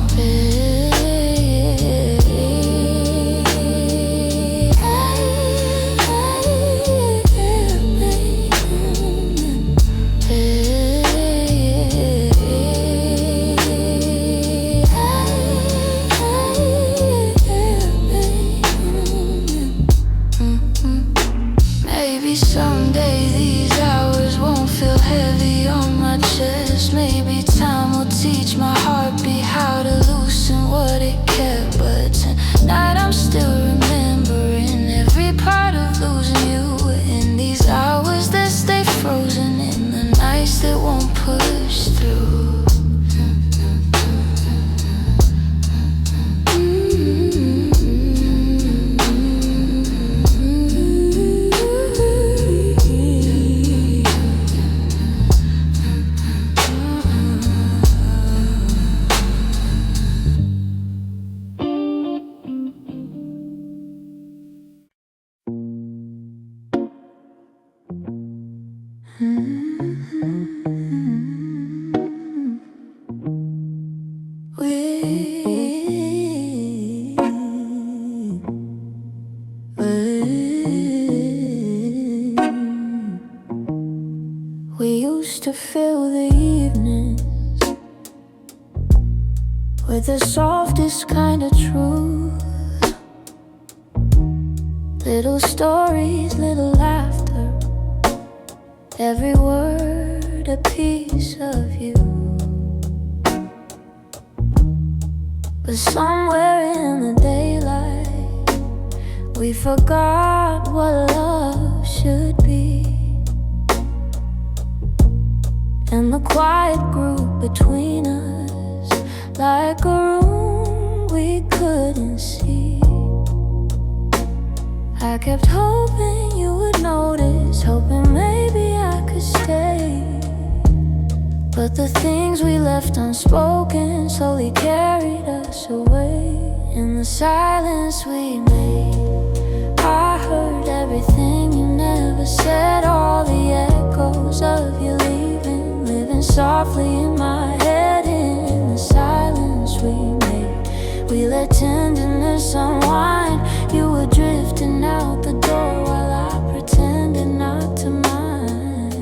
Someday these hours won't feel heavy on my chest. Maybe time will teach my heartbeat how to loosen what it kept. But tonight I'm still remembering every part of losing you. In these hours that stay frozen, in the nights that won't push through. We used to fill the evenings with the softest kind of truth. Little stories, little laughter, every word a piece of you. But somewhere in the daylight, we forgot what love should be. And the quiet grew between us like a room we couldn't see. I kept hoping you would notice, hoping maybe I could stay. But the things we left unspoken slowly carried us away. In the silence we made, I heard everything you never said. All the echoes of you leaving, living softly in my head. In the silence we made, we let tenderness unwind. You were drifting out the door while I pretended not to mind.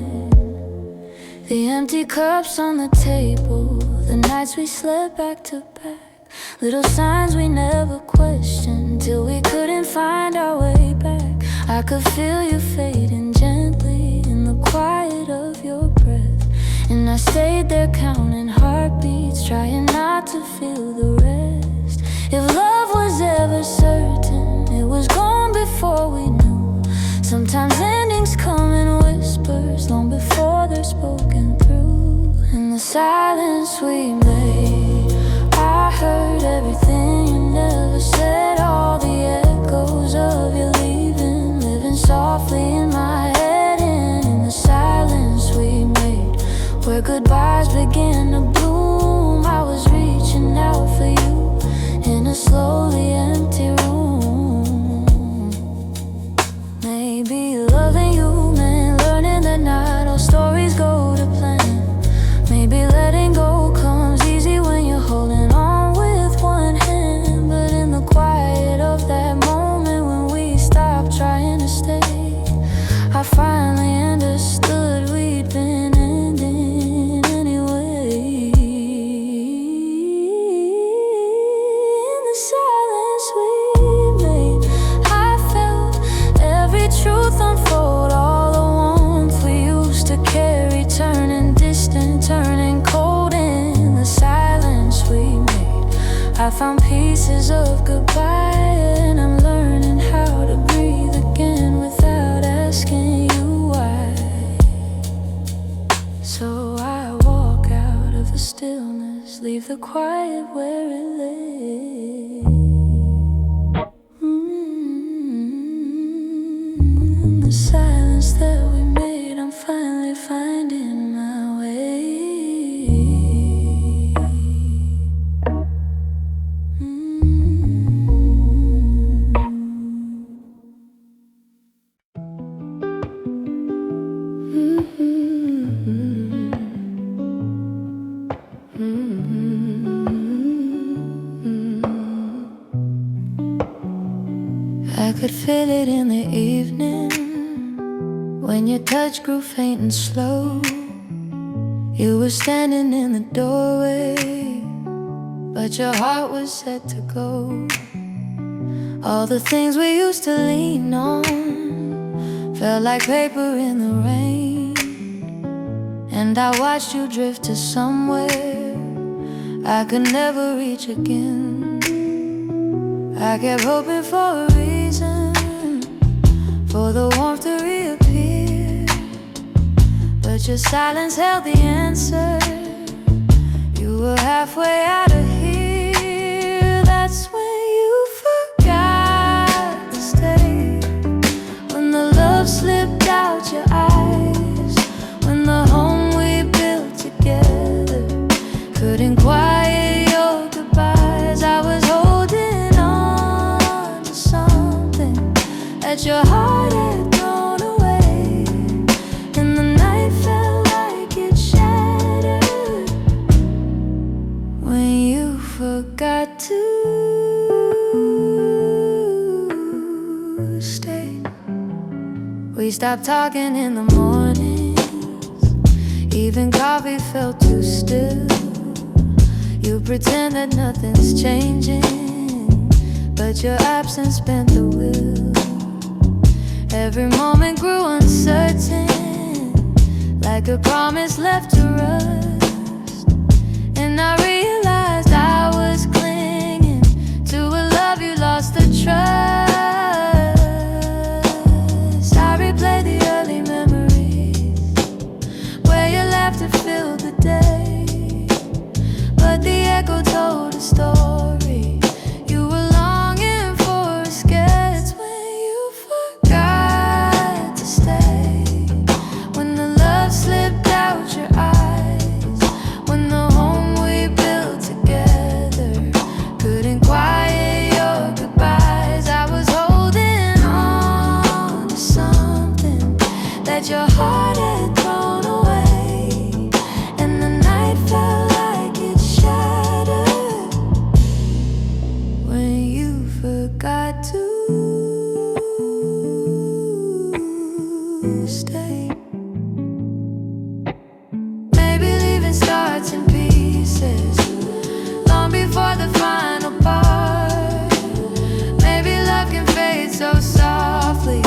The empty cups on the table, the nights we slept back to back, little signs we never questioned till we couldn't find our way back. I could feel you fading gently in the quiet of your breath. And I stayed there counting heartbeats, trying not to feel the rest. If love was ever certain, it was gone before we knew. Sometimes endings come in whispers, long before they're spoken through. In the silence we made, I heard everything you never said. All the echoes of you leaving, living softly in my head. And in the silence we made, where goodbyes began to bloom, I was reaching out for you in a slowly empty room. Maybe loving you meant learning that not all stories go to plan. Maybe letting go comes easy when you're holding on with one hand. But in the quiet of that moment when we stopped trying to stay, I finally understood we'd been ending anyway. In the silence we made, I felt every truth unfold. All the warmth we used to carry, turning distant, turning cold. In the silence we made, I found pieces of goodbye. And I'm learning how to breathe again without asking you why. So I walk out of the stillness, leave the quiet where it lay. In the silence that we made, I'm finally finding my way. I could feel it in the evening when your touch grew faint and slow. You were standing in the doorway, but your heart was set to go. All the things we used to lean on felt like paper in the rain. And I watched you drift to somewhere I could never reach again. I kept hoping for a reason for the warmth to reappear, but your silence held the answer. You were halfway out of here. That's when you forgot to stay, when the love slipped out your eyes, when the home we built together couldn't quiet your goodbyes. I was holding on to something that your heart had thrown away, and the night felt like it shattered when you forgot to stay. We stopped talking in the mornings, even coffee felt too still. You pretend that nothing's changing, but your absence bent the wheel. Every moment grew uncertain, like a promise left to rust. And I realized I was clinging to a love you lost the trust. I replay the early memories where your laughter filled the day, but the echo told a story you were longing for. Escape. It's when you forgot to stay, when the love slipped out your eyes, when the home we built together couldn't quiet your goodbyes. I was holding on to something that your heart had thrown away, and the night felt like it shattered when you forgot to stay. Maybe leaving starts in pieces long before the final part. Maybe love can fade so softly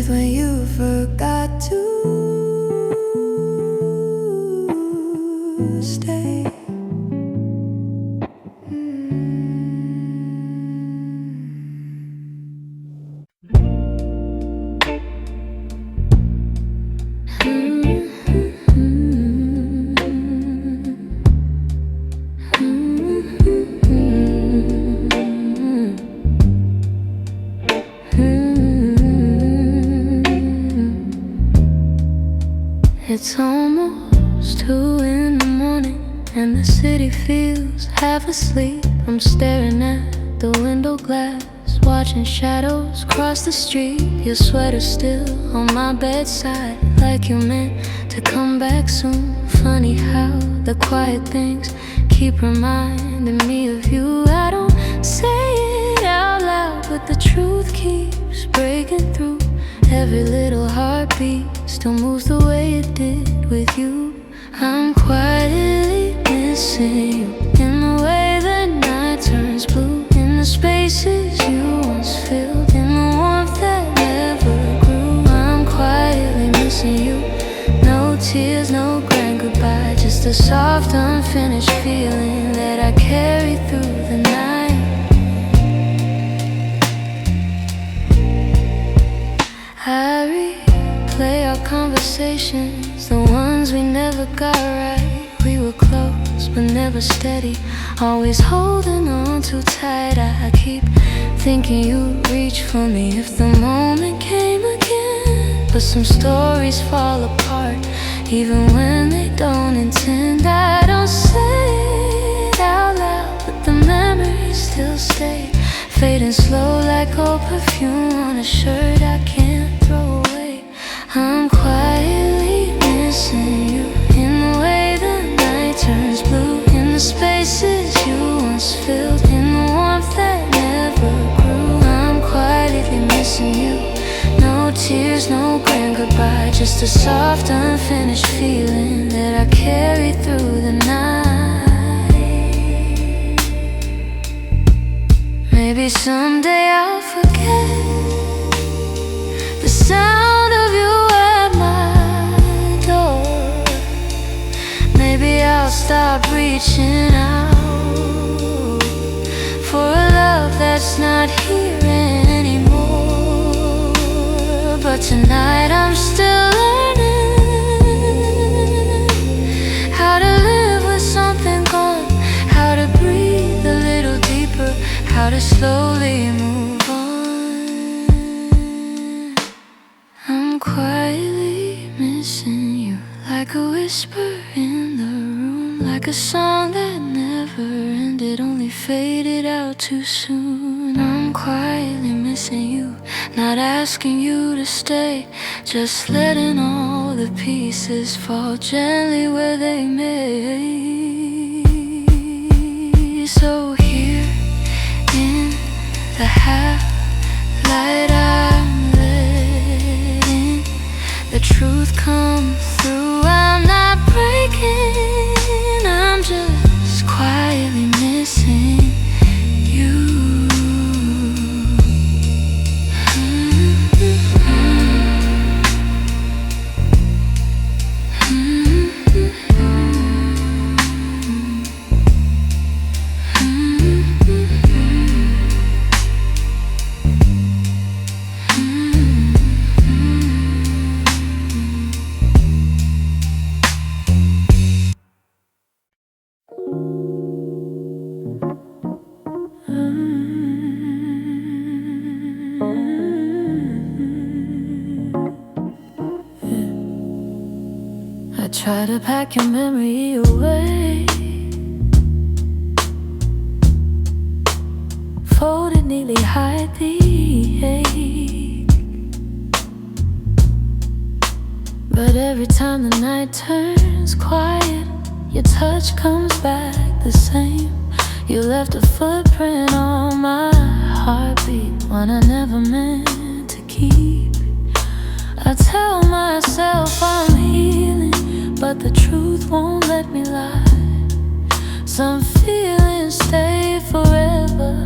breathe when you forgot to stay. It's almost 2 in the morning and the city feels half asleep. I'm staring at the window glass, watching shadows cross the street. Your sweater still on my bedside, like you meant to come back soon. Funny how the quiet things keep reminding me of you. I don't say it out loud, but the truth keeps breaking through. Every little heartbeat still moves the way it did with you. I'm quietly missing you, in the way the night turns blue, in the spaces you once filled, in the warmth that never grew. I'm quietly missing you. No tears, no grand goodbye, just a soft, unfinished feeling that I carry through the night. I replay our conversations, the ones we never got right. We were close but never steady, always holding on too tight. I keep thinking you'd reach for me if the moment came again, but some stories fall apart even when they don't intend. I don't say it out loud, but the memories still stay, fading slow like old perfume on a shirt I can't throw away. I'm quietly missing you, in the way the night turns blue, in the spaces you once filled, in the warmth that never grew. I'm quietly missing you. No tears, no grand goodbye, just a soft, unfinished feeling that I carry through the night. Maybe someday I'll forget the sound of you at my door. Maybe I'll stop reaching out for a love that's not here anymore. But tonight I'm still learning how to live with something gone, how to breathe a little deeper, how to slowly move on. I'm quietly missing you, like a whisper in the room, like a song that never ended, only faded out too soon. I'm quietly missing you, not asking you to stay, just letting all the pieces fall gently where they may. So here in the half-light, I'm letting the truth come through. I'm not breaking, I'm just quietly missing you. I try to pack your memory away, folded neatly, hide the ache. But every time the night turns quiet, your touch comes back the same. You left a footprint on my heartbeat, one I never meant to keep. I tell myself I'm healing, but the truth won't let me lie. Some feelings stay forever,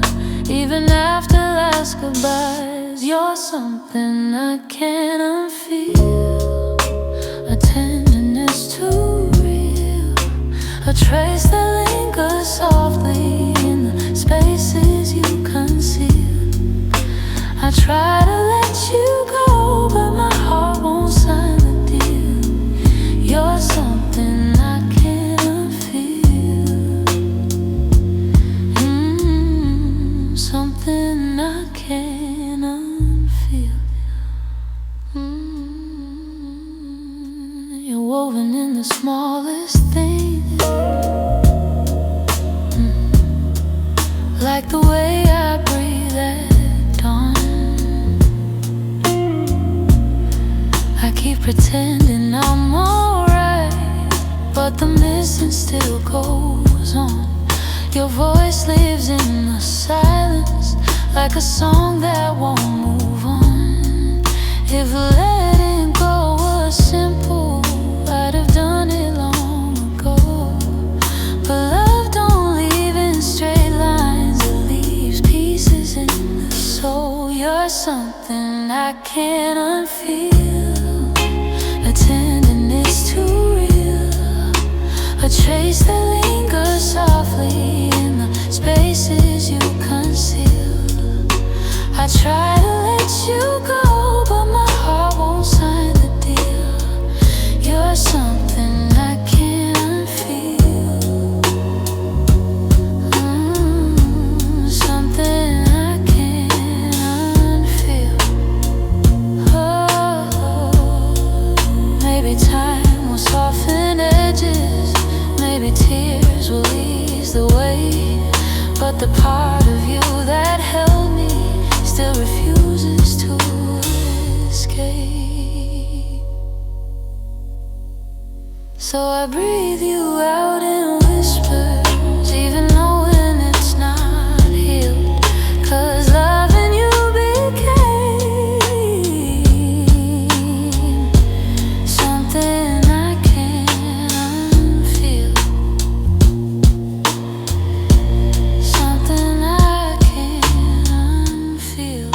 even after last goodbyes. You're something I can't trace that lingers softly in the spaces you conceal. I try to let you go, but my heart won't sign the deal. You're something I can't unfeel. Something I can't unfeel. You're woven in the smallest things, like the way I breathe at dawn. I keep pretending I'm alright, but the missing still goes on. Your voice lives in the silence, like a song that won't move on. If letting go was simple, I'd have done it long ago. But love don't leave in straight lines, it leaves pieces in the soul. You're something I can't unfeel, a tenderness too real, a trace that lingers softly in the spaces you conceal. I try to let you go, but my heart won't sign the deal. You're something I can't unfeel. Something I can't unfeel. Oh, maybe time will soften edges, maybe tears will ease the way, but the part of you that held me still refuses to escape. So I breathe you out in whispers, even knowing it's not healed, 'cause loving you became something I can't unfeel. Something I can't unfeel.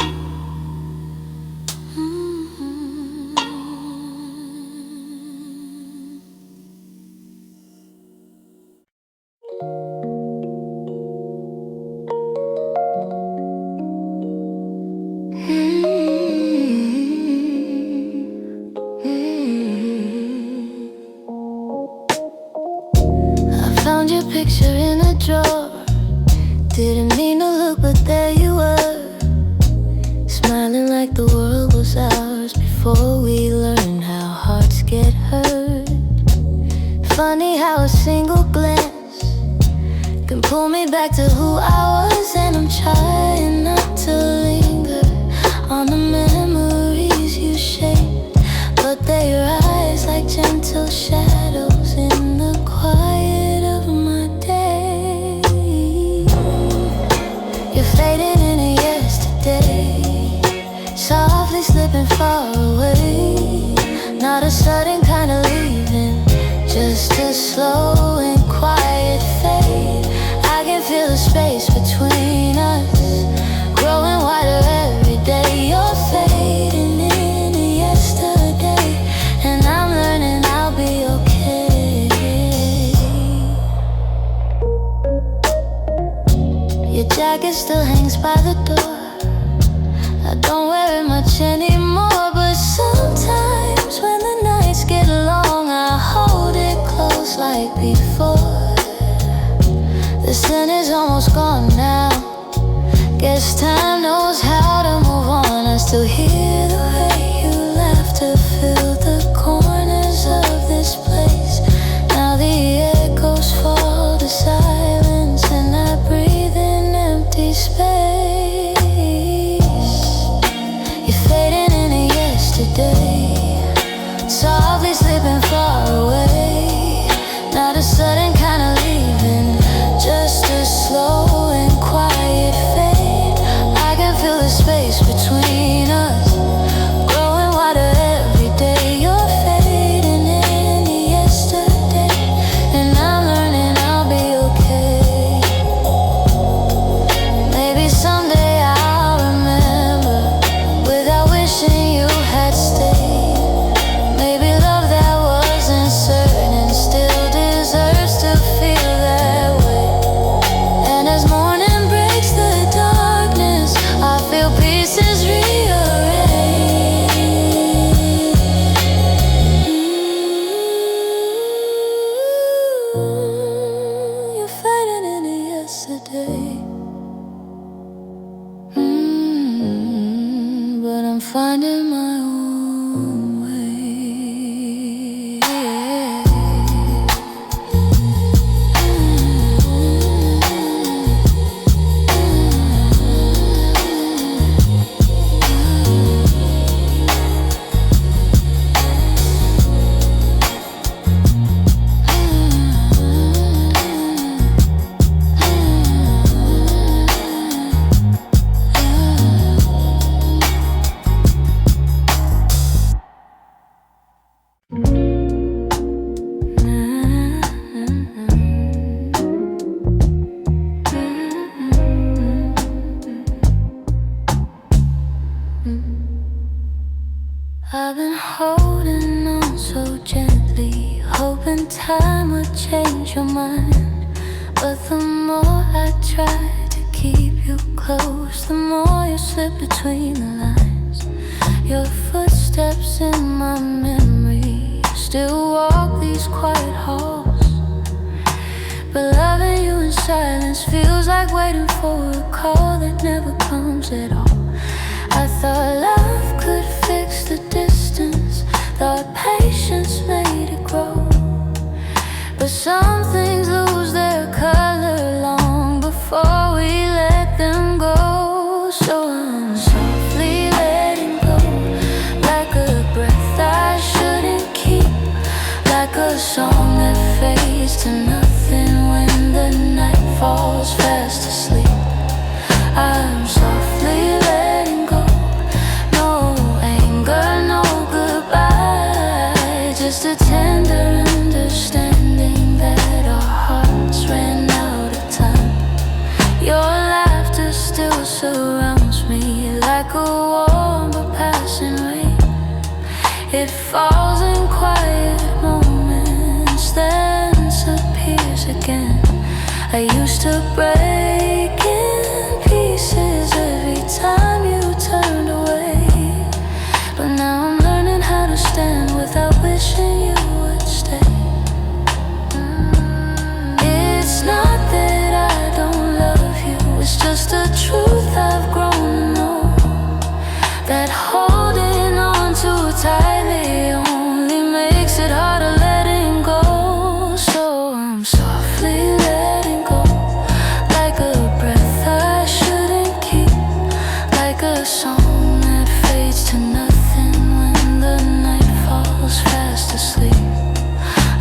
I found your picture in a drawer. Didn't mean to look, but there you were, smiling like the world was ours before we learned how hearts get hurt. Funny how a single glance can pull me back to who I was, and I'm trying not to linger on the memories you shaped, but they rise like gentle shadows in the quiet of my day. You're fading into yesterday, softly slipping far away. Not a sudden kind of leaving, just a slow and quiet fade. I can feel the space between us growing wider every day. You're fading into yesterday, and I'm learning I'll be okay. Your jacket still hangs by the door. I don't wear it much anymore, but sometimes when the nights get long, I hold it close like before. The sin is almost gone now, guess time knows how to move on. I still hear the way you laugh to fill the corners of this place. Now the echoes fall to silence, and I breathe in empty space. I've been holding on so gently, hoping time would change your mind. But the more I try to keep you close, the more you slip between the lines. Your footsteps in my memory still walk these quiet halls. But loving you in silence feels like waiting for a call that never comes at all. I thought love could fix the distance, thought patience made it grow. But some things lose their color long before we let them go. So I'm softly letting go, like a breath I shouldn't keep, like a song that fades to nothing when the night falls fast asleep. I'm softly letting go, no anger, no goodbye, just a tender understanding that our hearts ran out of time. Your laughter still surrounds me like a warm but passing rain. It falls in quiet moments, then disappears again. I used to break in pieces every time you turned away, but now I'm learning how to stand without wishing you would stay. It's not that I don't love you, it's just a truth I've grown to know, that holding on too tightly only makes it harder letting go. So I'm softly letting go, like a breath I shouldn't keep, like a song that fades to nothing when the night falls fast asleep.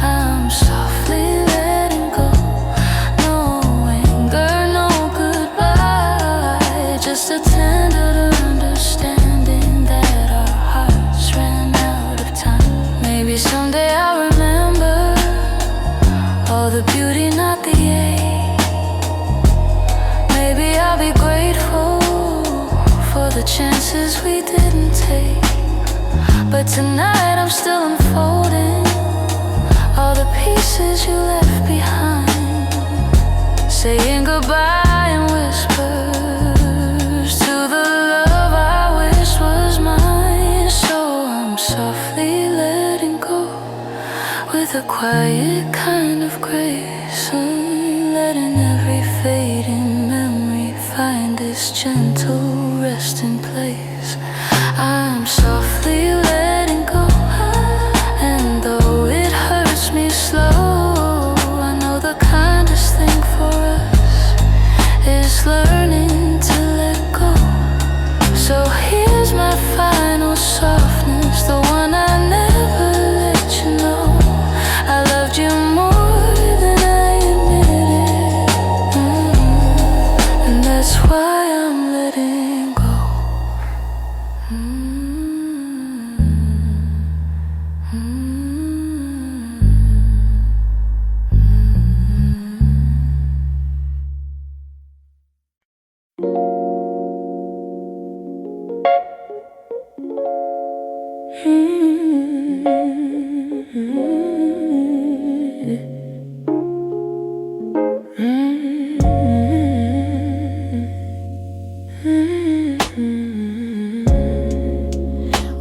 I'm softly letting go, no anger, no goodbye, just a tender understanding that our hearts ran out of time. Maybe someday I'll remember all the beauty, not the ache. Maybe I'll be grateful for the chances we didn't take. But tonight I'm still unfolding all the pieces you left behind, saying goodbye in whispers to the love I wish was mine. So I'm softly letting go, with a quiet kind of grace, letting every fading memory find this gentle resting place. I'm softly letting go, and though it hurts me slow, I know the kindest thing for us is learning to let go. So here's my final softness, the one I never let you know. I loved you more than I admitted, and that's why I'm letting go.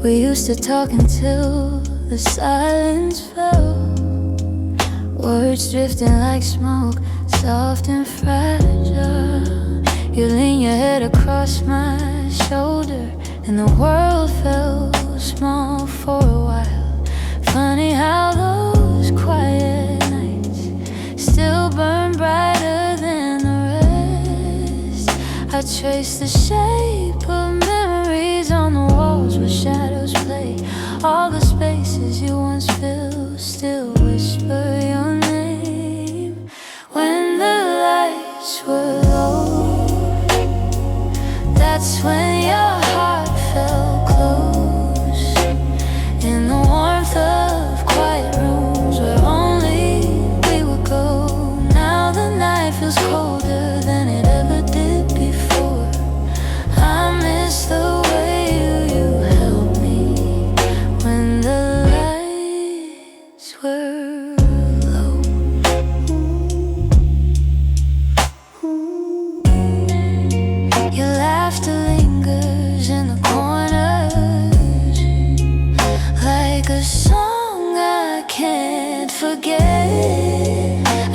We used to talk until the silence fell, words drifting like smoke, soft and fragile. You lean your head across my shoulder, and the world felt small for a while. Funny how those quiet nights still burn brighter than the rest. I trace the shape of memories on the walls where shadows play. All the spaces you once filled still whisper your name. When the lights were low, that's when your heart felt close, in the warmth of quiet rooms where only we would go. Now the night feels colder than it ever did before. forget.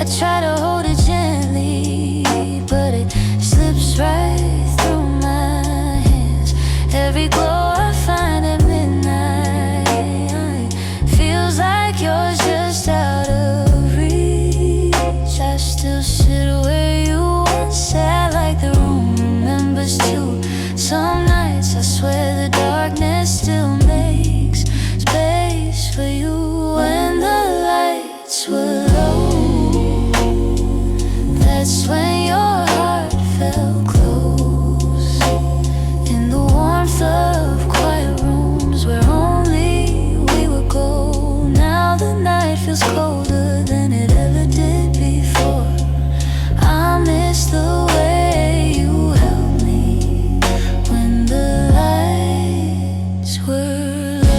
I try to hold it gently, but it slips right through my hands. Every glow I find at midnight feels like yours just out of reach. I still sit where you once sat, like the room remembers too. Some nights I swear the darkness still makes space for you. When the lights were low, that's when your heart felt close. In the warmth of quiet rooms where only we would go. Now the night feels colder than it ever did before. I miss the way you held me when the lights were low.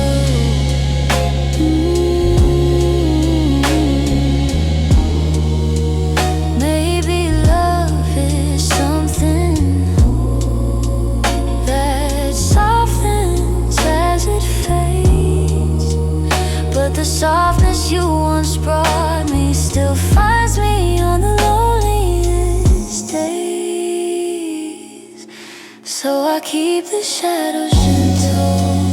Maybe love is something that softens as it fades, but the softness you once brought me still finds me on the loneliest days. So I keep the shadows gentle,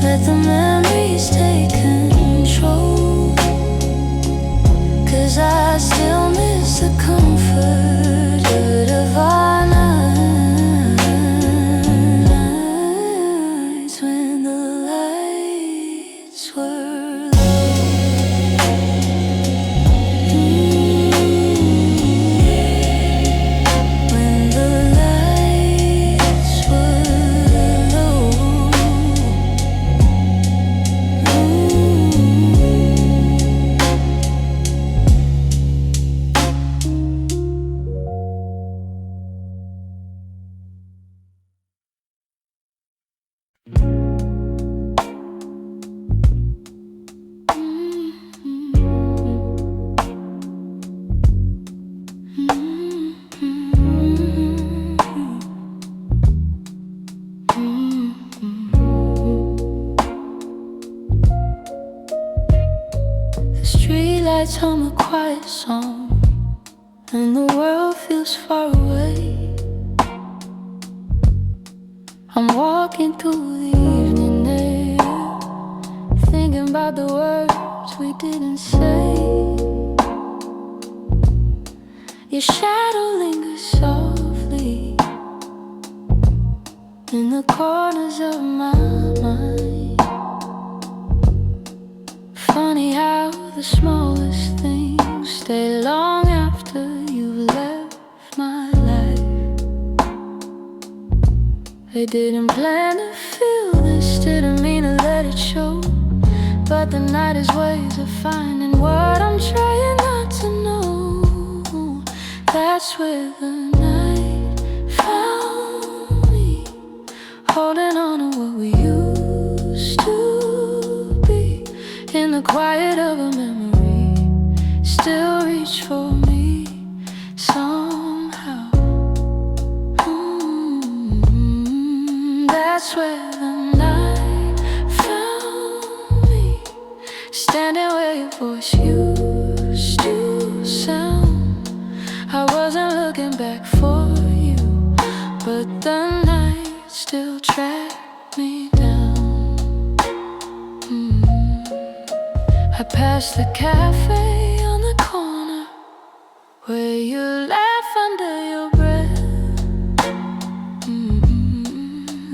let the memories take control, 'cause I still miss the comfort of our nights when the lights were low. When the lights were low. The streetlights hum a quiet song, and the world feels far away. I'm walking through the evening air, thinking about the words we didn't say. Your shadow lingers softly in the corners of my mind. Funny how the smallest things stay long after you've left my life. I didn't plan to feel this, didn't mean to let it show, but the night is ways of finding what I'm trying not to know. That's where the night found me, holding on to what we used to be. In the quiet of a memory, still reach for me somehow. That's where the night found me, standing where your voice used to sound. I wasn't looking back for you, but the night still tracked me down. I passed the cafe on the corner where you laugh under your breath.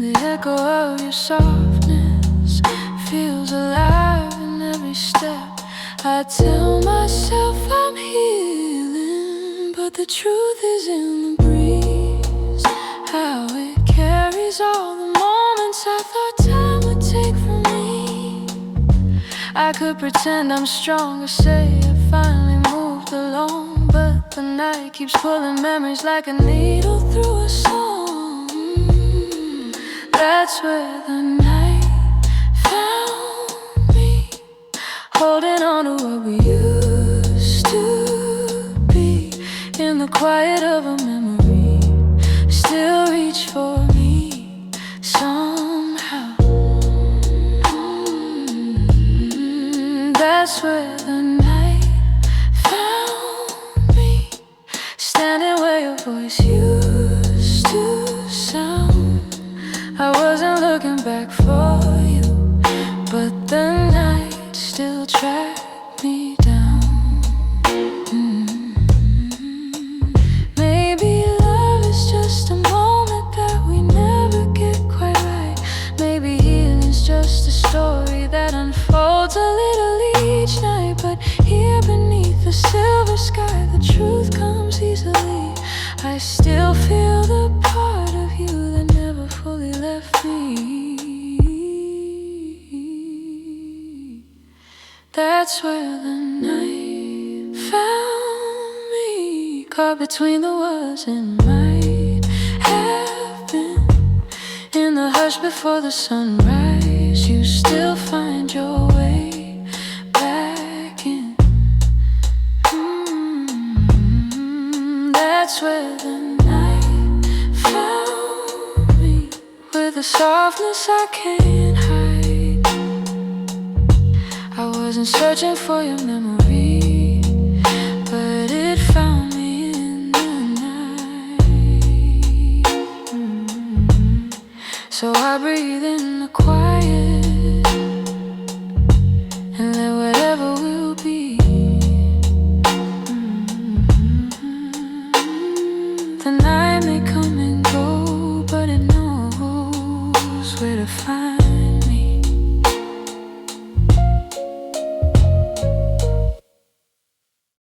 The echo of your softness feels alive in every step. I tell myself I'm healing, but the truth is in the breeze, how it carries all the moments I thought time would take from me. I could pretend I'm strong or say I finally moved along, but the night keeps pulling memories like a needle through a song. That's where the night found me, holding on to what we used to be. In the quiet of a memory, still reach for me somehow. That's That's where the night found me, standing where your voice used to sound. I wasn't looking back for you, but the night still tracked me down. Maybe love is just a moment that we never get quite right. Maybe healing's just a story that unfolds a little each night. But here beneath the silver sky, the truth comes easily. I still feel the part of you that never fully left me. That's where the night found me, caught between the was and might have been. In the hush before the sunrise, you still find your way back in. That's where the night found me, with a softness I can't hide. I wasn't searching for your memory, but it found me in the night. So I breathe in the quiet and let whatever will be. The night may come and go, but it knows where to find